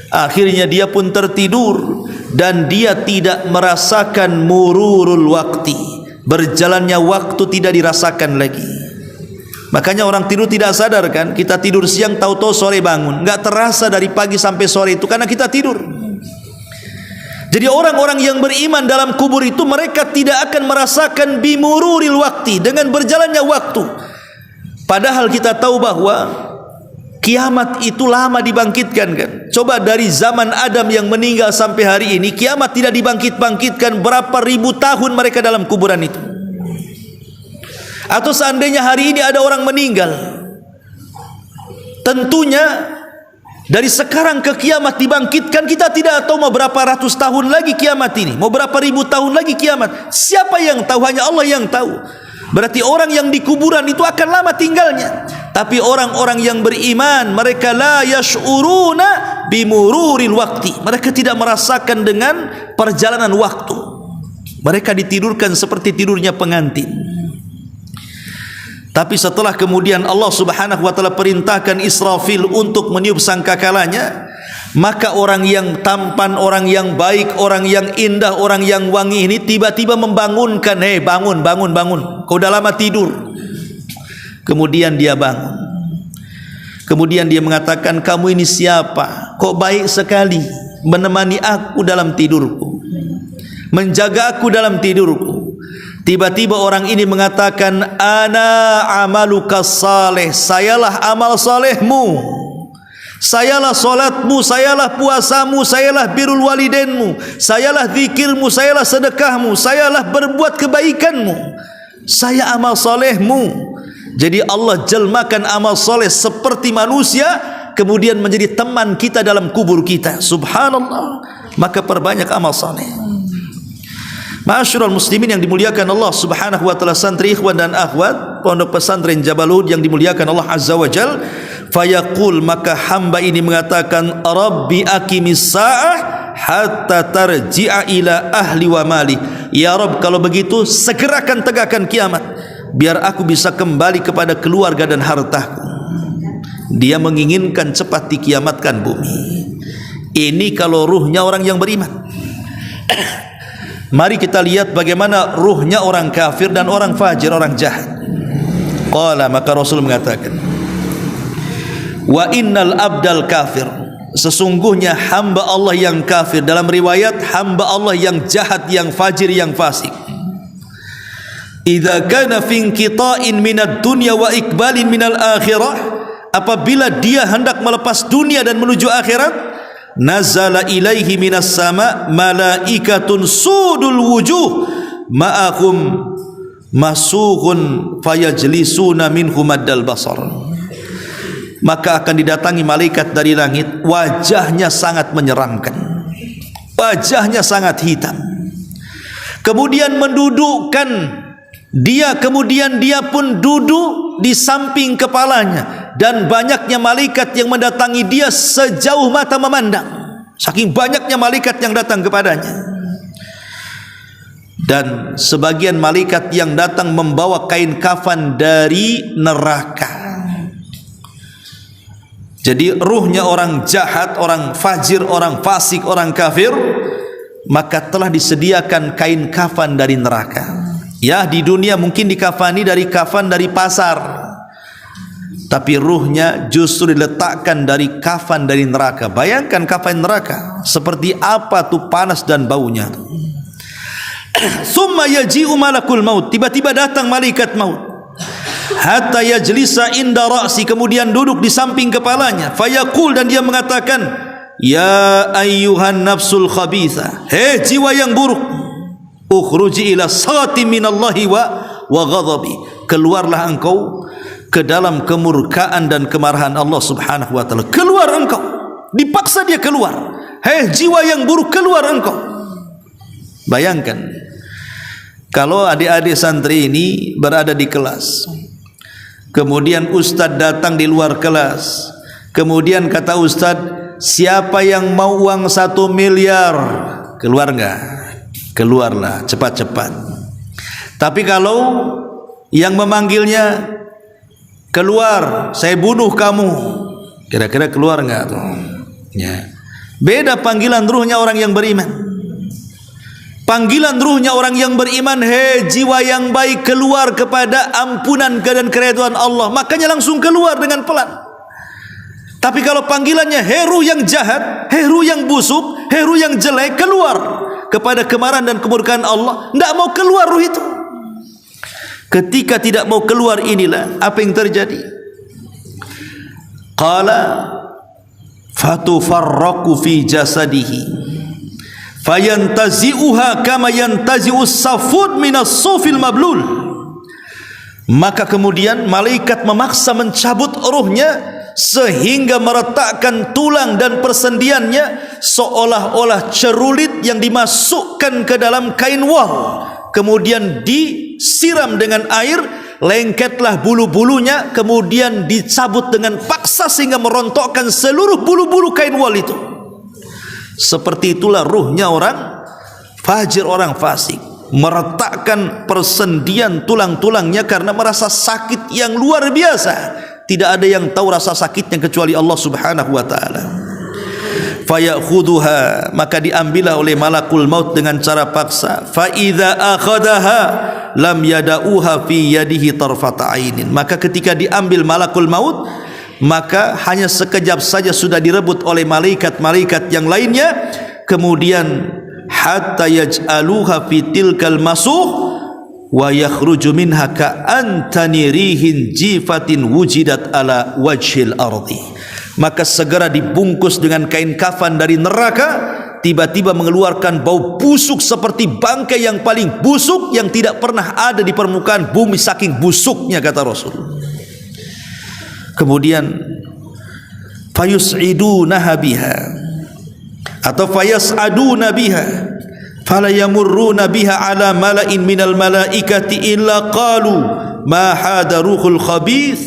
Akhirnya dia pun tertidur dan dia tidak merasakan mururul waqti, berjalannya waktu tidak dirasakan lagi. Makanya orang tidur tidak sadar kan, kita tidur siang tahu-tahu sore bangun, enggak terasa dari pagi sampai sore itu karena kita tidur. Jadi orang-orang yang beriman dalam kubur itu mereka tidak akan merasakan bimururil waktu, dengan berjalannya waktu. Padahal kita tahu bahwa kiamat itu lama dibangkitkan kan. Coba dari zaman Adam yang meninggal sampai hari ini, kiamat tidak dibangkit-bangkitkan, berapa ribu tahun mereka dalam kuburan itu. Atau seandainya hari ini ada orang meninggal, tentunya dari sekarang ke kiamat dibangkitkan, kita tidak tahu mau berapa ratus tahun lagi kiamat ini, mau berapa ribu tahun lagi kiamat. Siapa yang tahu? Hanya Allah yang tahu. Berarti orang yang di kuburan itu akan lama tinggalnya. Tapi orang-orang yang beriman, mereka la yash'uruna bimururil waqti, mereka tidak merasakan dengan perjalanan waktu. Mereka ditidurkan seperti tidurnya pengantin. Tapi setelah kemudian Allah Subhanahu wa taala perintahkan Israfil untuk meniup sangkakalanya, maka orang yang tampan, orang yang baik, orang yang indah, orang yang wangi ini tiba-tiba membangunkan, "Hei, bangun, bangun, bangun. Kau udah lama tidur." Kemudian dia bangun. Kemudian dia mengatakan, "Kamu ini siapa? Kok baik sekali menemani aku dalam tidurku, menjaga aku dalam tidurku." Tiba-tiba orang ini mengatakan, "Ana amaluka saleh, sayalah amal salehmu, sayalah solatmu, sayalah puasamu, sayalah birrul walidainmu, sayalah zikirmu, sayalah sedekahmu, sayalah berbuat kebaikanmu, saya amal salehmu." Jadi Allah jelmakan amal saleh seperti manusia, kemudian menjadi teman kita dalam kubur kita. Subhanallah. Maka perbanyak amal saleh. Ma'asyiral muslimin yang dimuliakan Allah Subhanahu wa taala, santri, ikhwan dan akhwat Pondok Pesantren Jabal Uhud yang dimuliakan Allah Azza wa Jal. Fayaqul, maka hamba ini mengatakan, Rabbi aqimis sa'ah hatta tarji'a ila ahli wa mali. Ya Rabb, kalau begitu segerakan tegakkan kiamat biar aku bisa kembali kepada keluarga dan hartaku. Dia menginginkan cepat dikiamatkan bumi. Ini kalau ruhnya orang yang beriman. Mari kita lihat bagaimana ruhnya orang kafir dan orang fajir, orang jahat. Qala, maka Rasul mengatakan, wa innal abdal kafir, sesungguhnya hamba Allah yang kafir, dalam riwayat hamba Allah yang jahat, yang fajir, yang fasik, idza kana fi inqita'in minad dunya wa iqbalin minal akhirah, apabila dia hendak melepas dunia dan menuju akhirat, nazala ilaihi minas sama malaikatun sudul wujuh ma'ahum masuhun fayajlisuna minhum maddal basar, maka akan didatangi malaikat dari langit, wajahnya sangat menyeramkan, wajahnya sangat hitam, kemudian mendudukkan dia, kemudian dia pun duduk di samping kepalanya, dan banyaknya malaikat yang mendatangi dia sejauh mata memandang, saking banyaknya malaikat yang datang kepadanya. Dan sebagian malaikat yang datang membawa kain kafan dari neraka. Jadi ruhnya orang jahat, orang fajir, orang fasik, orang kafir, maka telah disediakan kain kafan dari neraka. Ya, di dunia mungkin dikafani dari kafan dari pasar, tapi ruhnya justru diletakkan dari kafan dari neraka. Bayangkan kafan neraka seperti apa tuh, panas dan baunya. Summa yaji'u malakul maut, tiba-tiba datang malaikat maut, hatta yajlisa inda ra'si, kemudian duduk di samping kepalanya. Fayaqul, dan dia mengatakan, ya ayyuhan nafsul khabitha, hei jiwa yang buruk, ukhruji ila sakhati minallahi wa ghadabi, keluarlah engkau ke dalam kemurkaan dan kemarahan Allah subhanahu wa ta'ala. Keluar engkau, dipaksa dia keluar. Hei jiwa yang buruk, keluar engkau. Bayangkan kalau adik-adik santri ini berada di kelas, kemudian ustaz datang di luar kelas, kemudian kata ustaz, siapa yang mau uang 1 miliar? Keluar enggak? Keluarlah cepat-cepat. Tapi kalau yang memanggilnya, keluar, saya bunuh kamu, kira-kira keluar enggak tuh? Ya. Beda panggilan ruhnya orang yang beriman. Panggilan ruhnya orang yang beriman, hei jiwa yang baik, keluar kepada ampunan dan keridhaan Allah, makanya langsung keluar dengan pelan. Tapi kalau panggilannya, hei ruh yang jahat, hei ruh yang busuk, hei ruh yang jelek, keluar kepada kemarahan dan kemurkaan Allah, tidak mau keluar ruh itu. Ketika tidak mau keluar, inilah apa yang terjadi. Qala fatufarraqu fi jasadihi fayantazi'uha kama yantazi'us safud minas sufil mablul, maka kemudian malaikat memaksa mencabut ruhnya sehingga meretakkan tulang dan persendiannya seolah-olah cerulit yang dimasukkan ke dalam kain wol, kemudian disiram dengan air, lengketlah bulu-bulunya, kemudian dicabut dengan paksa sehingga merontokkan seluruh bulu-bulu kain wol itu. Seperti itulah ruhnya orang fajir, orang fasik, meretakkan persendian tulang-tulangnya karena merasa sakit yang luar biasa. Tidak ada yang tahu rasa sakitnya kecuali Allah subhanahu wa ta'ala. Fayakhudhuha, maka diambillah oleh malakul maut dengan cara paksa. Fa idza akhadaha lam yada'uha fi yadihi tarfata ainin, maka ketika diambil malakul maut, maka hanya sekejap saja sudah direbut oleh malaikat-malaikat yang lainnya. Kemudian hatta yaj'aluha fi tilkal masuh wa yakhruju minha ka'antani rihin jifatin wujidat ala wajhil ardi, maka segera dibungkus dengan kain kafan dari neraka, tiba-tiba mengeluarkan bau busuk seperti bangkai yang paling busuk yang tidak pernah ada di permukaan bumi, saking busuknya, kata Rasul. Kemudian fayus'idunaha biha atau fayas'aduna biha fala yamurruna biha ala mala'in minal malaikati illa qalu ma hada ruhul khabith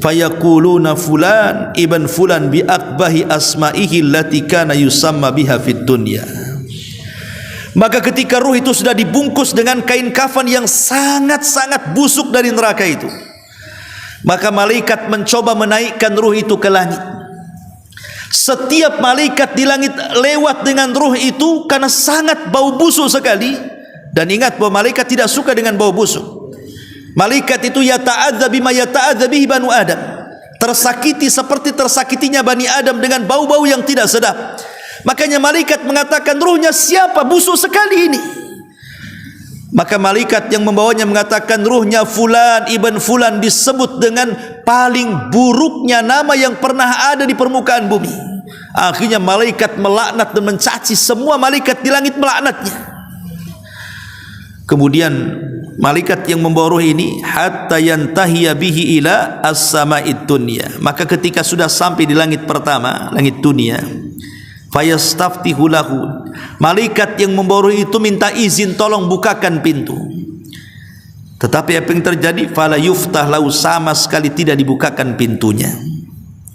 fayaquluna fulan ibn fulan bi akbahi asma'ihi allati kana yusamma biha fid dunya. Maka ketika ruh itu sudah dibungkus dengan kain kafan yang sangat-sangat busuk dari neraka itu, maka malaikat mencoba menaikkan ruh itu ke langit. Setiap malaikat di langit lewat dengan ruh itu karena sangat bau busuk sekali. Dan ingat bahwa malaikat tidak suka dengan bau busuk. Malaikat itu yata'adza bima yata'adza bihi banu Adam, tersakiti seperti tersakitinya Bani Adam dengan bau-bau yang tidak sedap. Makanya malaikat mengatakan, ruhnya siapa? Busuk sekali ini. Maka malaikat yang membawanya mengatakan, ruhnya fulan ibn fulan, disebut dengan paling buruknya nama yang pernah ada di permukaan bumi. Akhirnya malaikat melaknat dan mencaci semua malaikat di langit, melaknatnya. Kemudian malaikat yang membawa ruh ini hatta yantahiya bihi ila as-sama'id dunya. Maka ketika sudah sampai di langit pertama, langit dunia, fayastaftihu lahu, malaikat yang membawa ruh itu minta izin, tolong bukakan pintu. Tetapi apa yang terjadi? Fala yuftah lahu, sama sekali tidak dibukakan pintunya,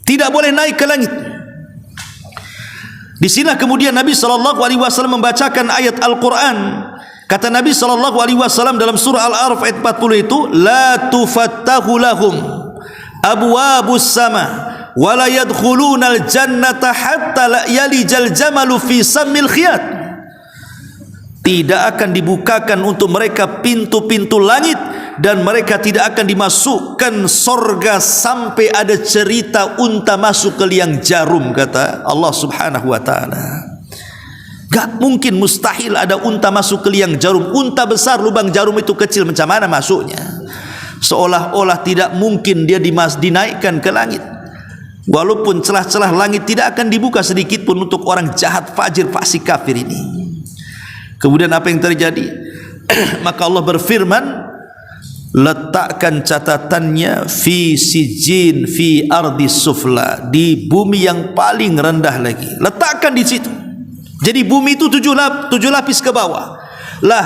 tidak boleh naik ke langit. Di sini kemudian Nabi SAW membacakan ayat Al-Quran. Kata Nabi SAW dalam surah Al-A'raf ayat 40 itu, la tufattahu lahum abwabus sama wa la yadkhulunal jannata hatta yalijal jamalu fi sammil khiyat. Tidak akan dibukakan untuk mereka pintu-pintu langit, dan mereka tidak akan dimasukkan sorga sampai ada cerita unta masuk ke liang jarum, kata Allah Subhanahu wa ta'ala. Gak mungkin, mustahil ada unta masuk ke liang jarum. Unta besar, lubang jarum itu kecil, macam mana masuknya? Seolah-olah tidak mungkin dia dinaikkan ke langit. Walaupun celah-celah langit tidak akan dibuka sedikit pun untuk orang jahat, fajir, fasik, kafir ini. Kemudian apa yang terjadi? Maka Allah berfirman, letakkan catatannya fi sijin fi ardi sufla, di bumi yang paling rendah lagi. Letakkan di situ. Jadi bumi itu tujuh lapis ke bawah. Lah,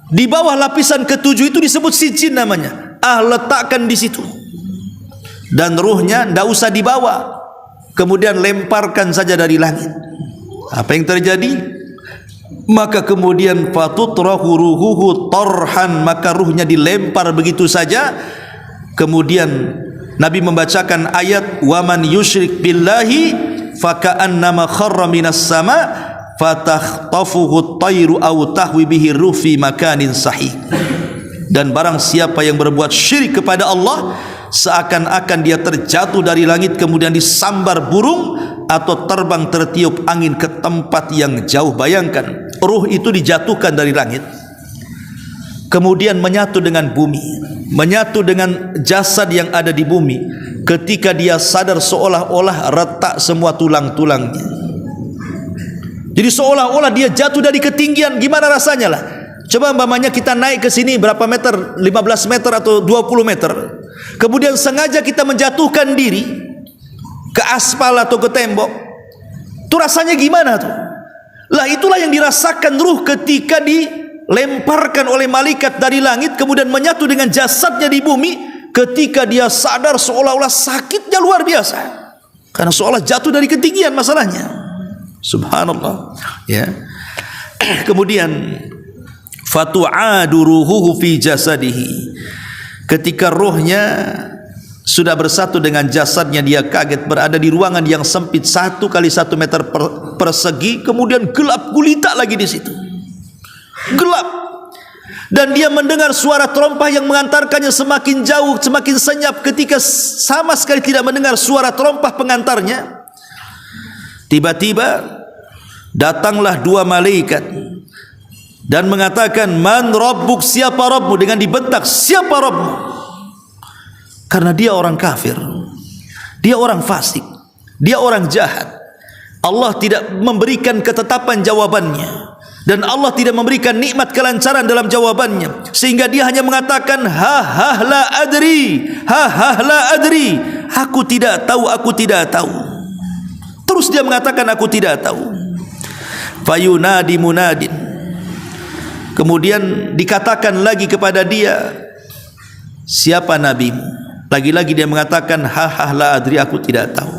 di bawah lapisan ketujuh itu disebut sijin namanya. Letakkan di situ. Dan ruhnya tidak usah dibawa, kemudian lemparkan saja dari langit. Apa yang terjadi? Maka kemudian fatutrahu ruhuhu tarhan, maka ruhnya dilempar begitu saja. Kemudian Nabi membacakan ayat waman yusyrik billahi faka'annama kharra minas sama fatakhtafuhu at-tayru aw tahwi bihi ruh fi makanin sahih. Dan barang siapa yang berbuat syirik kepada Allah, seakan-akan dia terjatuh dari langit kemudian disambar burung, atau terbang tertiup angin ke tempat yang jauh. Bayangkan, ruh itu dijatuhkan dari langit, kemudian menyatu dengan bumi, menyatu dengan jasad yang ada di bumi. Ketika dia sadar, seolah-olah retak semua tulang-tulangnya. Jadi seolah-olah dia jatuh dari ketinggian. Gimana rasanya lah? Coba umpamanya kita naik ke sini berapa meter, 15 meter atau 20 meter, kemudian sengaja kita menjatuhkan diri ke aspal atau ke tembok, itu rasanya gimana tuh? Lah itulah yang dirasakan ruh ketika dilemparkan oleh malaikat dari langit, kemudian menyatu dengan jasadnya di bumi. Ketika dia sadar, seolah-olah sakitnya luar biasa, karena seolah jatuh dari ketinggian masalahnya. Subhanallah, ya. Kemudian fatu'adu ruhuhu fi jasadihi, ketika ruhnya sudah bersatu dengan jasadnya, dia kaget, berada di ruangan yang sempit 1 kali 1 meter persegi, kemudian gelap gulita lagi di situ, gelap. Dan dia mendengar suara terompah yang mengantarkannya semakin jauh, semakin senyap. Ketika sama sekali tidak mendengar suara terompah pengantarnya, tiba-tiba datanglah 2 malaikat dan mengatakan, man rabbuk, siapa Rabbmu? Dengan dibentak, siapa Rabbmu? Karena dia orang kafir, dia orang fasik, dia orang jahat. Allah tidak memberikan ketetapan jawabannya, dan Allah tidak memberikan nikmat kelancaran dalam jawabannya, sehingga dia hanya mengatakan la adri, la adri, aku tidak tahu, aku tidak tahu. Terus dia mengatakan aku tidak tahu. Fayunadi munadin, kemudian dikatakan lagi kepada dia, siapa nabimu? Lagi-lagi dia mengatakan, ha la adri, aku tidak tahu.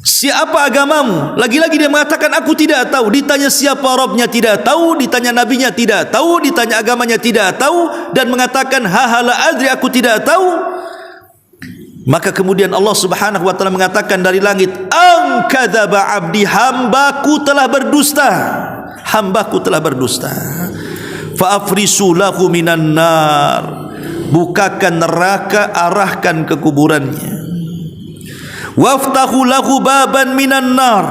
Siapa agamamu? Lagi-lagi dia mengatakan, aku tidak tahu. Ditanya siapa Rabbnya, tidak tahu. Ditanya nabinya, tidak tahu. Ditanya agamanya, tidak tahu. Dan mengatakan, ha la adri, aku tidak tahu. Maka kemudian Allah Subhanahu wa taala mengatakan dari langit, an kadzaba abdi, hambaku telah berdusta. Hambaku telah berdusta. Fa afrisu lahu minan nar, bukakan neraka, arahkan ke kuburannya. Waftahu lahu baban minan nar,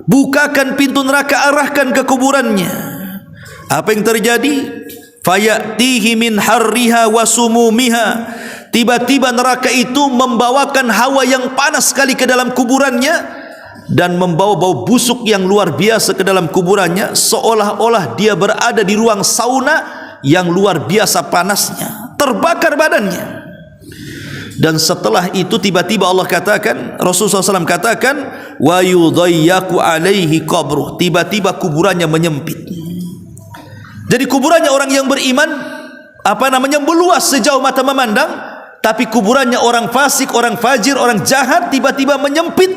bukakan pintu neraka, arahkan ke kuburannya. Apa yang terjadi? Fayatihi min harriha wa sumumiha, tiba-tiba neraka itu membawakan hawa yang panas sekali ke dalam kuburannya dan membawa bau busuk yang luar biasa ke dalam kuburannya, seolah-olah dia berada di ruang sauna yang luar biasa panasnya, terbakar badannya. Dan setelah itu tiba-tiba Allah katakan, Rasulullah SAW katakan, wa yudayyaku alaihi qabruh, tiba-tiba kuburannya menyempit. Jadi kuburannya orang yang beriman meluas sejauh mata memandang, tapi kuburannya orang fasik, orang fajir, orang jahat tiba-tiba menyempit.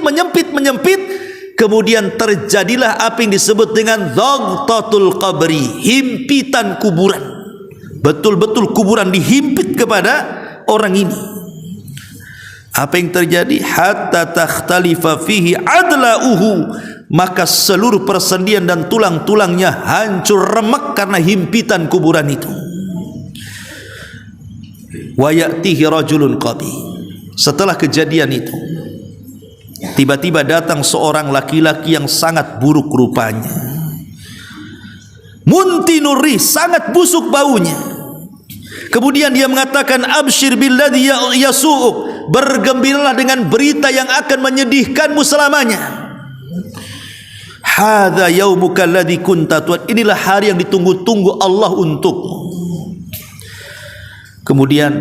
Kemudian terjadilah apa yang disebut dengan dhaghtatul qabri, himpitan kuburan. Betul-betul kuburan dihimpit kepada orang ini. Apa yang terjadi? Hatta takhtalifa fihi adla'uhu, maka seluruh persendian dan tulang-tulangnya hancur remek karena himpitan kuburan itu. Wa ya'tihi rajulun qabi, setelah kejadian itu tiba-tiba datang seorang laki-laki yang sangat buruk rupanya, muntinuri, sangat busuk baunya. Kemudian dia mengatakan, abshir billadhi yasu'uk, bergembiralah dengan berita yang akan menyedihkanmu selamanya. Hadza yaumuka alladhi kunta tu'ad, inilah hari yang ditunggu-tunggu Allah untukmu. Kemudian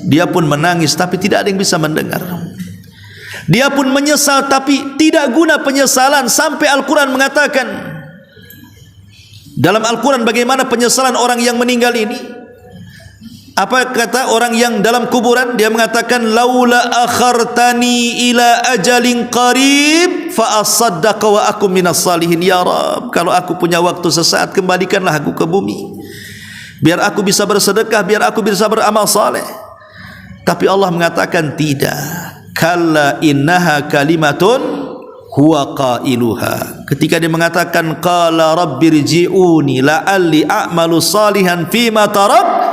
dia pun menangis, tapi tidak ada yang bisa mendengar. Dia pun menyesal, tapi tidak guna penyesalan. Sampai Al-Quran mengatakan, dalam Al-Quran bagaimana penyesalan orang yang meninggal ini. Apa kata orang yang dalam kuburan? Dia mengatakan, laula akhartani ila ajalin qarib fa asaddaqa wa akum minas salihin. Ya Rabb, kalau aku punya waktu sesaat, kembalikanlah aku ke bumi, biar aku bisa bersedekah, biar aku bisa beramal saleh. Tapi Allah mengatakan tidak. Kalla innaha kalimatun huwa qailuha. Ketika dia mengatakan qala rabbirji'uni la'alli a'malu salihan fima tarak,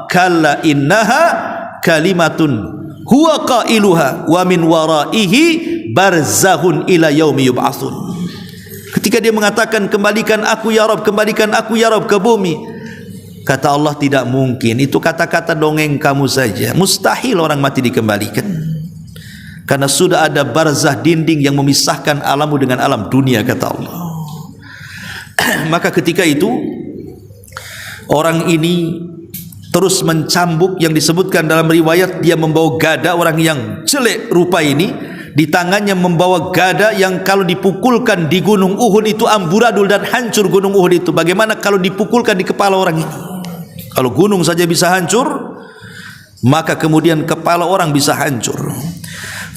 kalla innaha kalimatun huwa qailuha wa min waraihi barzahun ila yaumi yub'atsun. Ketika dia mengatakan kembalikan aku ya Rabb, kembalikan aku ya Rabb ke bumi, kata Allah tidak mungkin, itu kata-kata dongeng kamu saja. Mustahil orang mati dikembalikan, karena sudah ada barzah, dinding yang memisahkan alammu dengan alam dunia, kata Allah. Maka ketika itu orang ini terus mencambuk, yang disebutkan dalam riwayat dia membawa gada, orang yang jelek rupa ini di tangannya membawa gada yang kalau dipukulkan di gunung Uhud itu amburadul dan hancur gunung Uhud itu. Bagaimana kalau dipukulkan di kepala orang ini? Kalau gunung saja bisa hancur, maka kemudian kepala orang bisa hancur.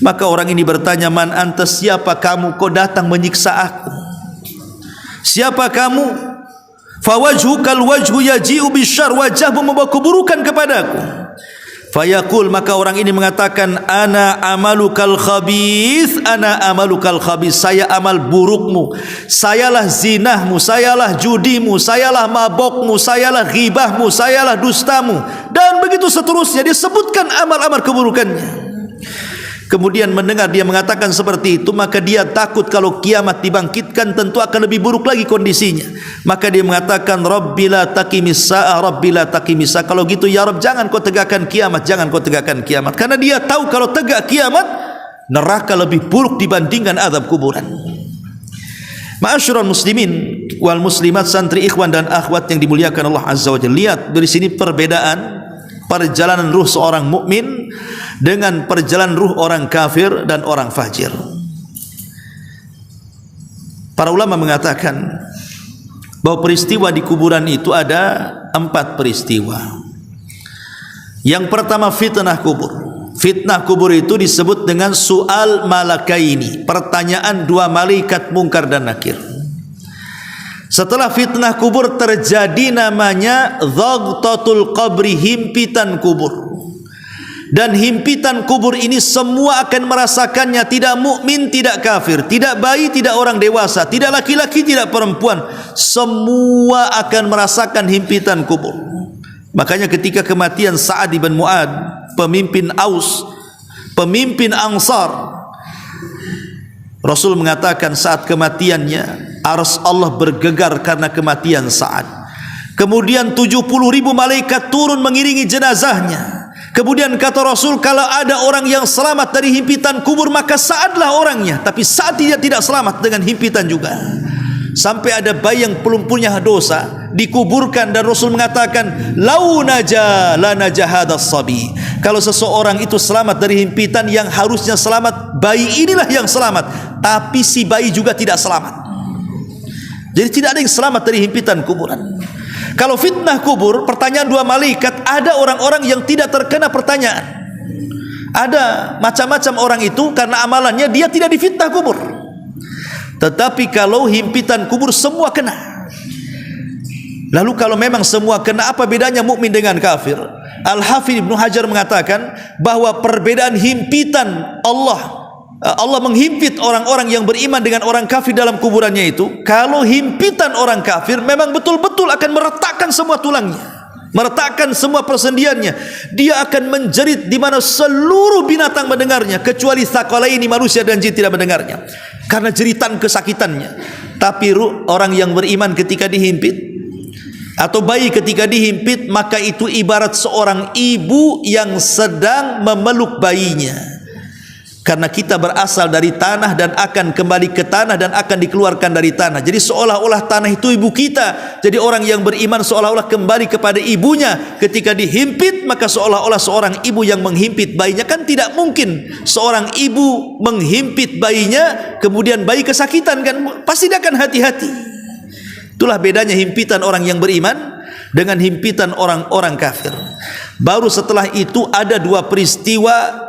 Maka orang ini bertanya, man anta, siapa kamu, kau datang menyiksa aku? Siapa kamu? Fawajhukal wajhu yaji'u bisyarr, wajahmu membawa keburukan kepadaku. Fayaqul, maka orang ini mengatakan, ana amalukal khabith, ana amalukal khabith, saya amal burukmu, sayalah zinahmu, sayalah judimu, sayalah mabokmu, sayalah ghibahmu, sayalah dustamu, dan begitu seterusnya. Disebutkan amal-amal keburukannya. Kemudian mendengar dia mengatakan seperti itu, maka dia takut kalau kiamat dibangkitkan tentu akan lebih buruk lagi kondisinya. Maka dia mengatakan, Rabbila taqimis sa'ah, Rabbila taqimis sa'ah. Kalau gitu ya Rabb, jangan kau tegakkan kiamat, jangan kau tegakkan kiamat. Karena dia tahu kalau tegak kiamat, neraka lebih buruk dibandingkan azab kuburan. Ma'asyiral muslimin wal muslimat, santri, ikhwan dan akhwat yang dimuliakan Allah Azza wa Jalla. Lihat dari sini perbedaan perjalanan ruh seorang mukmin dengan perjalanan ruh orang kafir dan orang fajir. Para ulama mengatakan bahwa peristiwa di kuburan itu ada 4 peristiwa. Yang pertama fitnah kubur. Fitnah kubur itu disebut dengan su'al malakaini, pertanyaan dua malaikat mungkar dan nakir. Setelah fitnah kubur terjadi namanya dhaghtatul qabri, himpitan kubur. Dan himpitan kubur ini semua akan merasakannya, tidak mukmin, tidak kafir, tidak bayi, tidak orang dewasa, tidak laki-laki, tidak perempuan, semua akan merasakan himpitan kubur. Makanya ketika kematian Sa'ad bin Mu'ad, pemimpin Aus, pemimpin Ansar, Rasul mengatakan saat kematiannya arsy Allah bergegar karena kematian Sa'ad. Kemudian 70.000 malaikat turun mengiringi jenazahnya. Kemudian kata Rasul, kalau ada orang yang selamat dari himpitan kubur maka Sa'adlah orangnya. Tapi Sa'ad tidak selamat dengan himpitan juga. Sampai ada bayi yang belum punya dosa dikuburkan dan Rasul mengatakan, lau naja la naja hadas sabi. Kalau seseorang itu selamat dari himpitan, yang harusnya selamat bayi inilah yang selamat, tapi si bayi juga tidak selamat. Jadi tidak ada yang selamat dari himpitan kuburan. Kalau fitnah kubur, pertanyaan dua malaikat, ada orang-orang yang tidak terkena pertanyaan. Ada macam-macam orang itu karena amalannya dia tidak difitnah kubur. Tetapi kalau himpitan kubur semua kena. Lalu kalau memang semua kena, apa bedanya mukmin dengan kafir? Al-Hafidz Ibnu Hajar mengatakan bahwa perbedaan himpitan Allah menghimpit orang-orang yang beriman dengan orang kafir dalam kuburannya itu, kalau himpitan orang kafir memang betul-betul akan meretakkan semua tulangnya, meretakkan semua persendiannya. Dia akan menjerit di mana seluruh binatang mendengarnya, kecuali tsaqalaini, manusia dan jin, tidak mendengarnya karena jeritan kesakitannya. Tapi orang yang beriman ketika dihimpit, atau bayi ketika dihimpit, maka itu ibarat seorang ibu yang sedang memeluk bayinya. Karena kita berasal dari tanah dan akan kembali ke tanah dan akan dikeluarkan dari tanah. Jadi seolah-olah tanah itu ibu kita. Jadi orang yang beriman seolah-olah kembali kepada ibunya. Ketika dihimpit, maka seolah-olah seorang ibu yang menghimpit bayinya. Kan tidak mungkin seorang ibu menghimpit bayinya kemudian bayi kesakitan, kan pasti dia akan hati-hati. Itulah bedanya himpitan orang yang beriman dengan himpitan orang-orang kafir. Baru setelah itu ada dua peristiwa.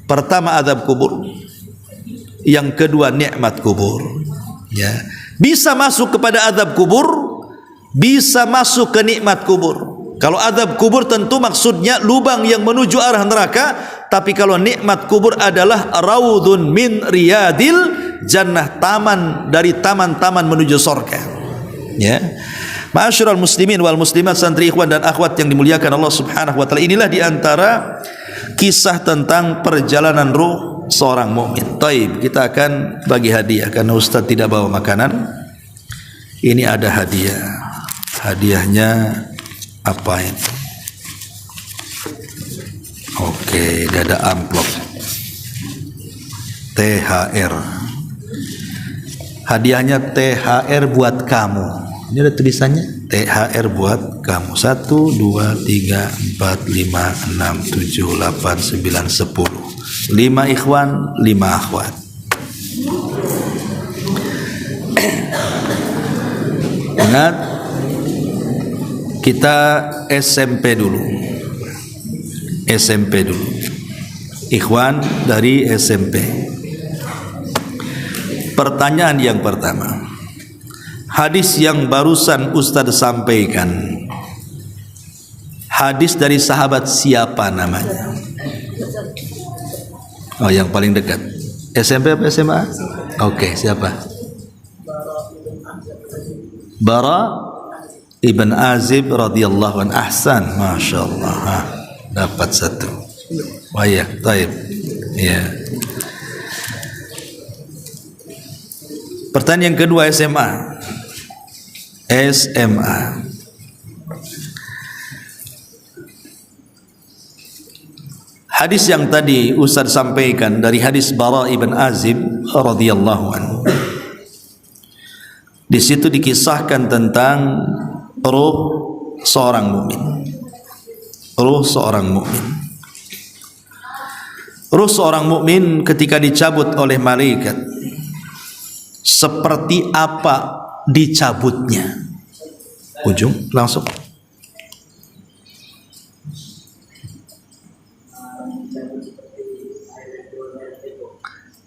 Pertama azab kubur, yang kedua nikmat kubur. Ya, bisa masuk kepada azab kubur, bisa masuk ke nikmat kubur. Kalau azab kubur tentu maksudnya lubang yang menuju arah neraka, tapi kalau nikmat kubur adalah raudun min riyadil jannah, taman dari taman-taman menuju surga. Ya. Ma'asyiral muslimin wal muslimat, santri ikhwan dan akhwat yang dimuliakan Allah Subhanahu wa taala, inilah di antara kisah tentang perjalanan ruh seorang mukmin. Taib, kita akan bagi hadiah karena Ustaz tidak bawa makanan. Ini ada hadiah. Hadiahnya apa ini? Oke, ada amplop THR. Hadiahnya THR buat kamu. Ini ada tulisannya THR buat kamu. 1, 2, 3, 4, 5, 6, 7, 8, 9, 10. 5 ikhwan, 5 akhwat. Ingat, kita SMP dulu. SMP dulu. Ikhwan dari SMP. Pertanyaan yang pertama, hadis yang barusan Ustaz sampaikan, hadis dari sahabat siapa namanya? Oh, yang paling dekat. SMP apa SMA? Oke, siapa? Bara ibn Azib radhiyallahu anhu. Ahsan, masyaallah. Dapat satu. Baik, baik. Ya. Pertanyaan kedua SMA. SMA. Hadis yang tadi Ustaz sampaikan dari hadis Bara ibn Azib radhiyallahu anhu. Di situ dikisahkan tentang ruh seorang mukmin. Ruh seorang mukmin. Ruh seorang mukmin ketika dicabut oleh malaikat, seperti apa dicabutnya? Ujung langsung.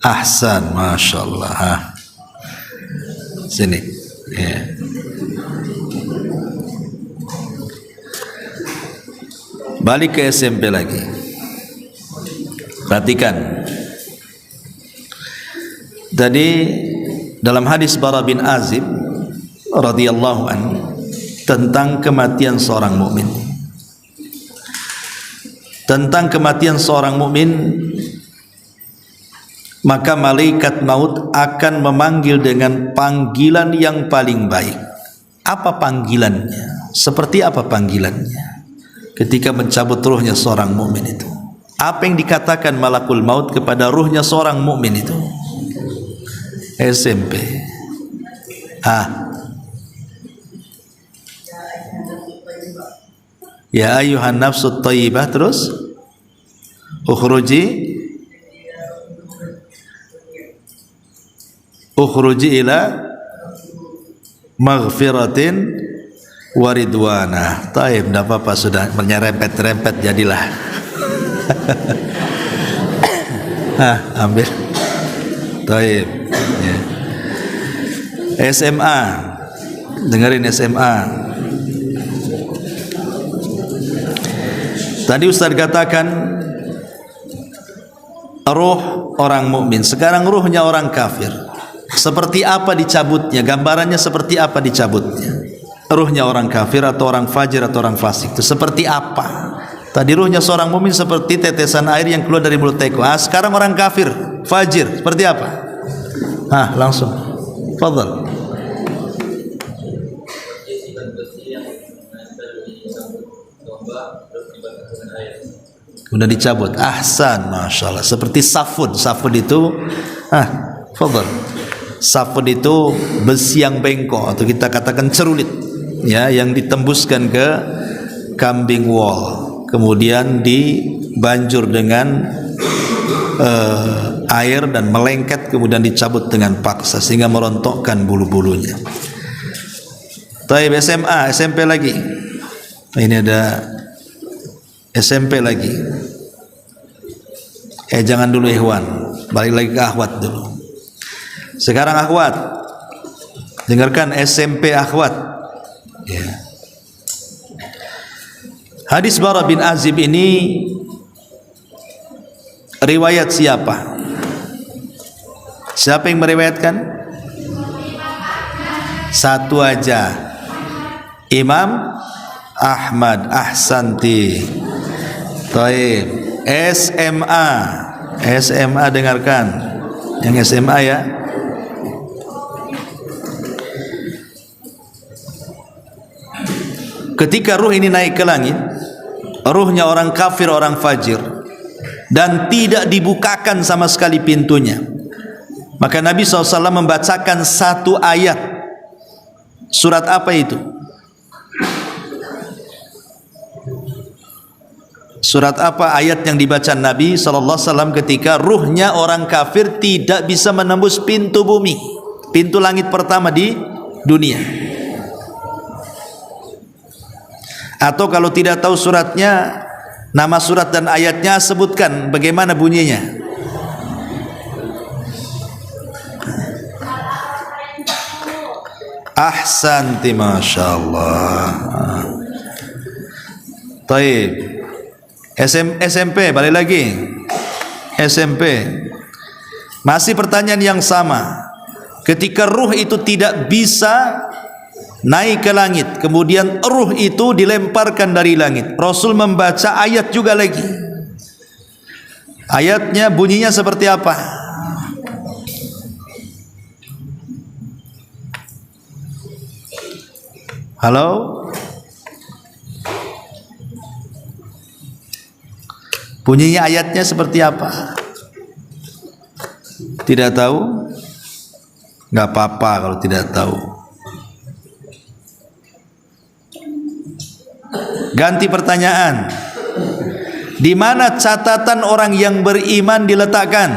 Ahsan, masya Allah. Sini. Ya. Balik ke SMP lagi. Perhatikan. Tadi dalam hadis Bara bin Azib radhiyallahu anhu tentang kematian seorang mukmin. Tentang kematian seorang mukmin, maka malaikat maut akan memanggil dengan panggilan yang paling baik. Apa panggilannya? Seperti apa panggilannya? Ketika mencabut ruhnya seorang mukmin itu, apa yang dikatakan malakul maut kepada ruhnya seorang mukmin itu? SMP. Ya ayuhan nafsut thayyibah, terus ukhruji ila maghfiratin waridwana. Taib, tidak apa-apa, sudah menyerempet-rempet jadilah. Ambil. Taib. Ya. SMA, dengerin SMA. Tadi Ustaz katakan ruh orang mukmin, sekarang ruhnya orang kafir. Seperti apa dicabutnya? Gambarannya seperti apa dicabutnya? Ruhnya orang kafir atau orang fajir atau orang fasik itu seperti apa? Tadi ruhnya seorang mukmin seperti tetesan air yang keluar dari mulut teko. Sekarang orang kafir, fajir, seperti apa? Langsung. Fadhal. Sudah dicabut. Ahsan, masya Allah. Seperti safud. Safud itu, fadhal. Safud itu besi yang bengkok atau kita katakan cerulit, ya, yang ditembuskan ke kambing wol, kemudian dibanjur dengan air dan melengket, kemudian dicabut dengan paksa sehingga merontokkan bulu-bulunya. Taib SMA, SMP lagi. Ini ada SMP lagi. Jangan dulu ikhwan, balik lagi ke akhwat dulu. Sekarang akhwat, dengarkan SMP akhwat. Ya. Hadis Bara bin Azib ini riwayat siapa? Siapa yang meriwayatkan? Satu aja, Imam Ahmad. Ahsanti. Taib. SMA dengarkan, yang SMA ya. Ketika ruh ini naik ke langit, ruhnya orang kafir, orang fajir, dan tidak dibukakan sama sekali pintunya, maka Nabi SAW membacakan satu ayat. Surat apa itu? Surat apa ayat yang dibaca Nabi SAW ketika ruhnya orang kafir tidak bisa menembus pintu bumi, pintu langit pertama di dunia? Atau kalau tidak tahu suratnya, nama surat dan ayatnya, sebutkan bagaimana bunyinya. Ahsanti, masya Allah. Taib. SMP, balik lagi. SMP. Masih pertanyaan yang sama. Ketika ruh itu tidak bisa naik ke langit, kemudian ruh itu dilemparkan dari langit, Rasul membaca ayat juga lagi. Ayatnya bunyinya seperti apa? Halo? Bunyinya ayatnya seperti apa? Tidak tahu? Nggak apa-apa kalau tidak tahu. Ganti pertanyaan. Di mana catatan orang yang beriman diletakkan?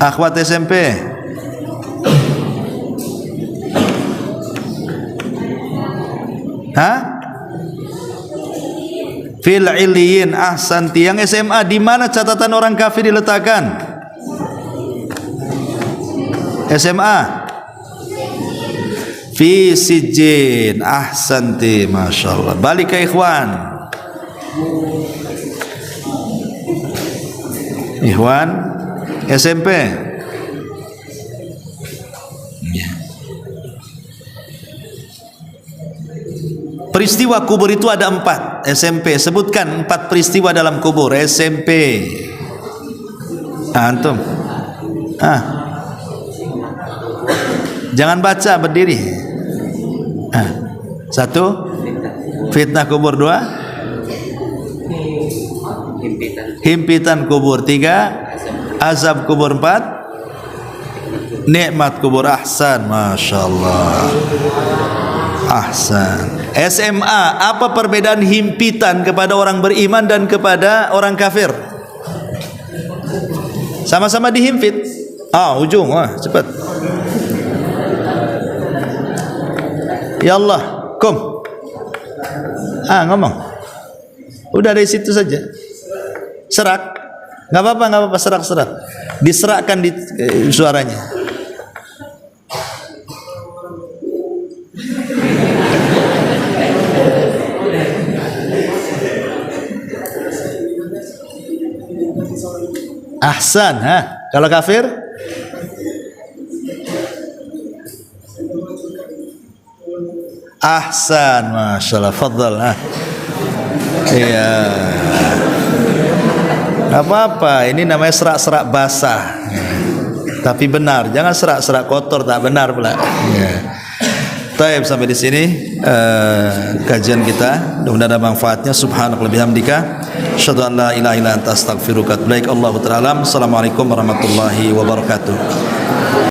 Akhwat SMP. Fil illiyin. Ahsanti. Yang SMA di mana catatan orang kafir diletakkan? SMA fi sijjin. Ahsanti, masyaallah. Balik ke ikhwan. Ikhwan SMP. Peristiwa kubur itu ada 4. SMP, sebutkan 4 peristiwa dalam kubur. SMP. Antum. Jangan baca, berdiri. 1, fitnah kubur. 2, himpitan kubur. 3, azab kubur. 4, nikmat kubur. Ahsan, masyaallah. Ahsan. SMA, apa perbedaan himpitan kepada orang beriman dan kepada orang kafir? Sama-sama dihimpit. Ujung. Cepat. Ya Allah, ngomong. Udah dari situ saja. Serak. Enggak apa-apa, serak. Diserakkan di suaranya. Ahsan. Kalau kafir? Ahsan, masyaallah. Fadhal. Iya. Gak apa-apa, ini namanya serak-serak basah. Tapi benar, jangan serak-serak kotor, tak benar pula. Ya. Taib, sampai di sini kajian kita. Mudah-mudahan ada manfaatnya. Subhanallah bihamdika, asyhadu an la ilaha illa anta astaghfiruka wa atubu ilaik. Allahu ta'ala. Assalamualaikum warahmatullahi wabarakatuh.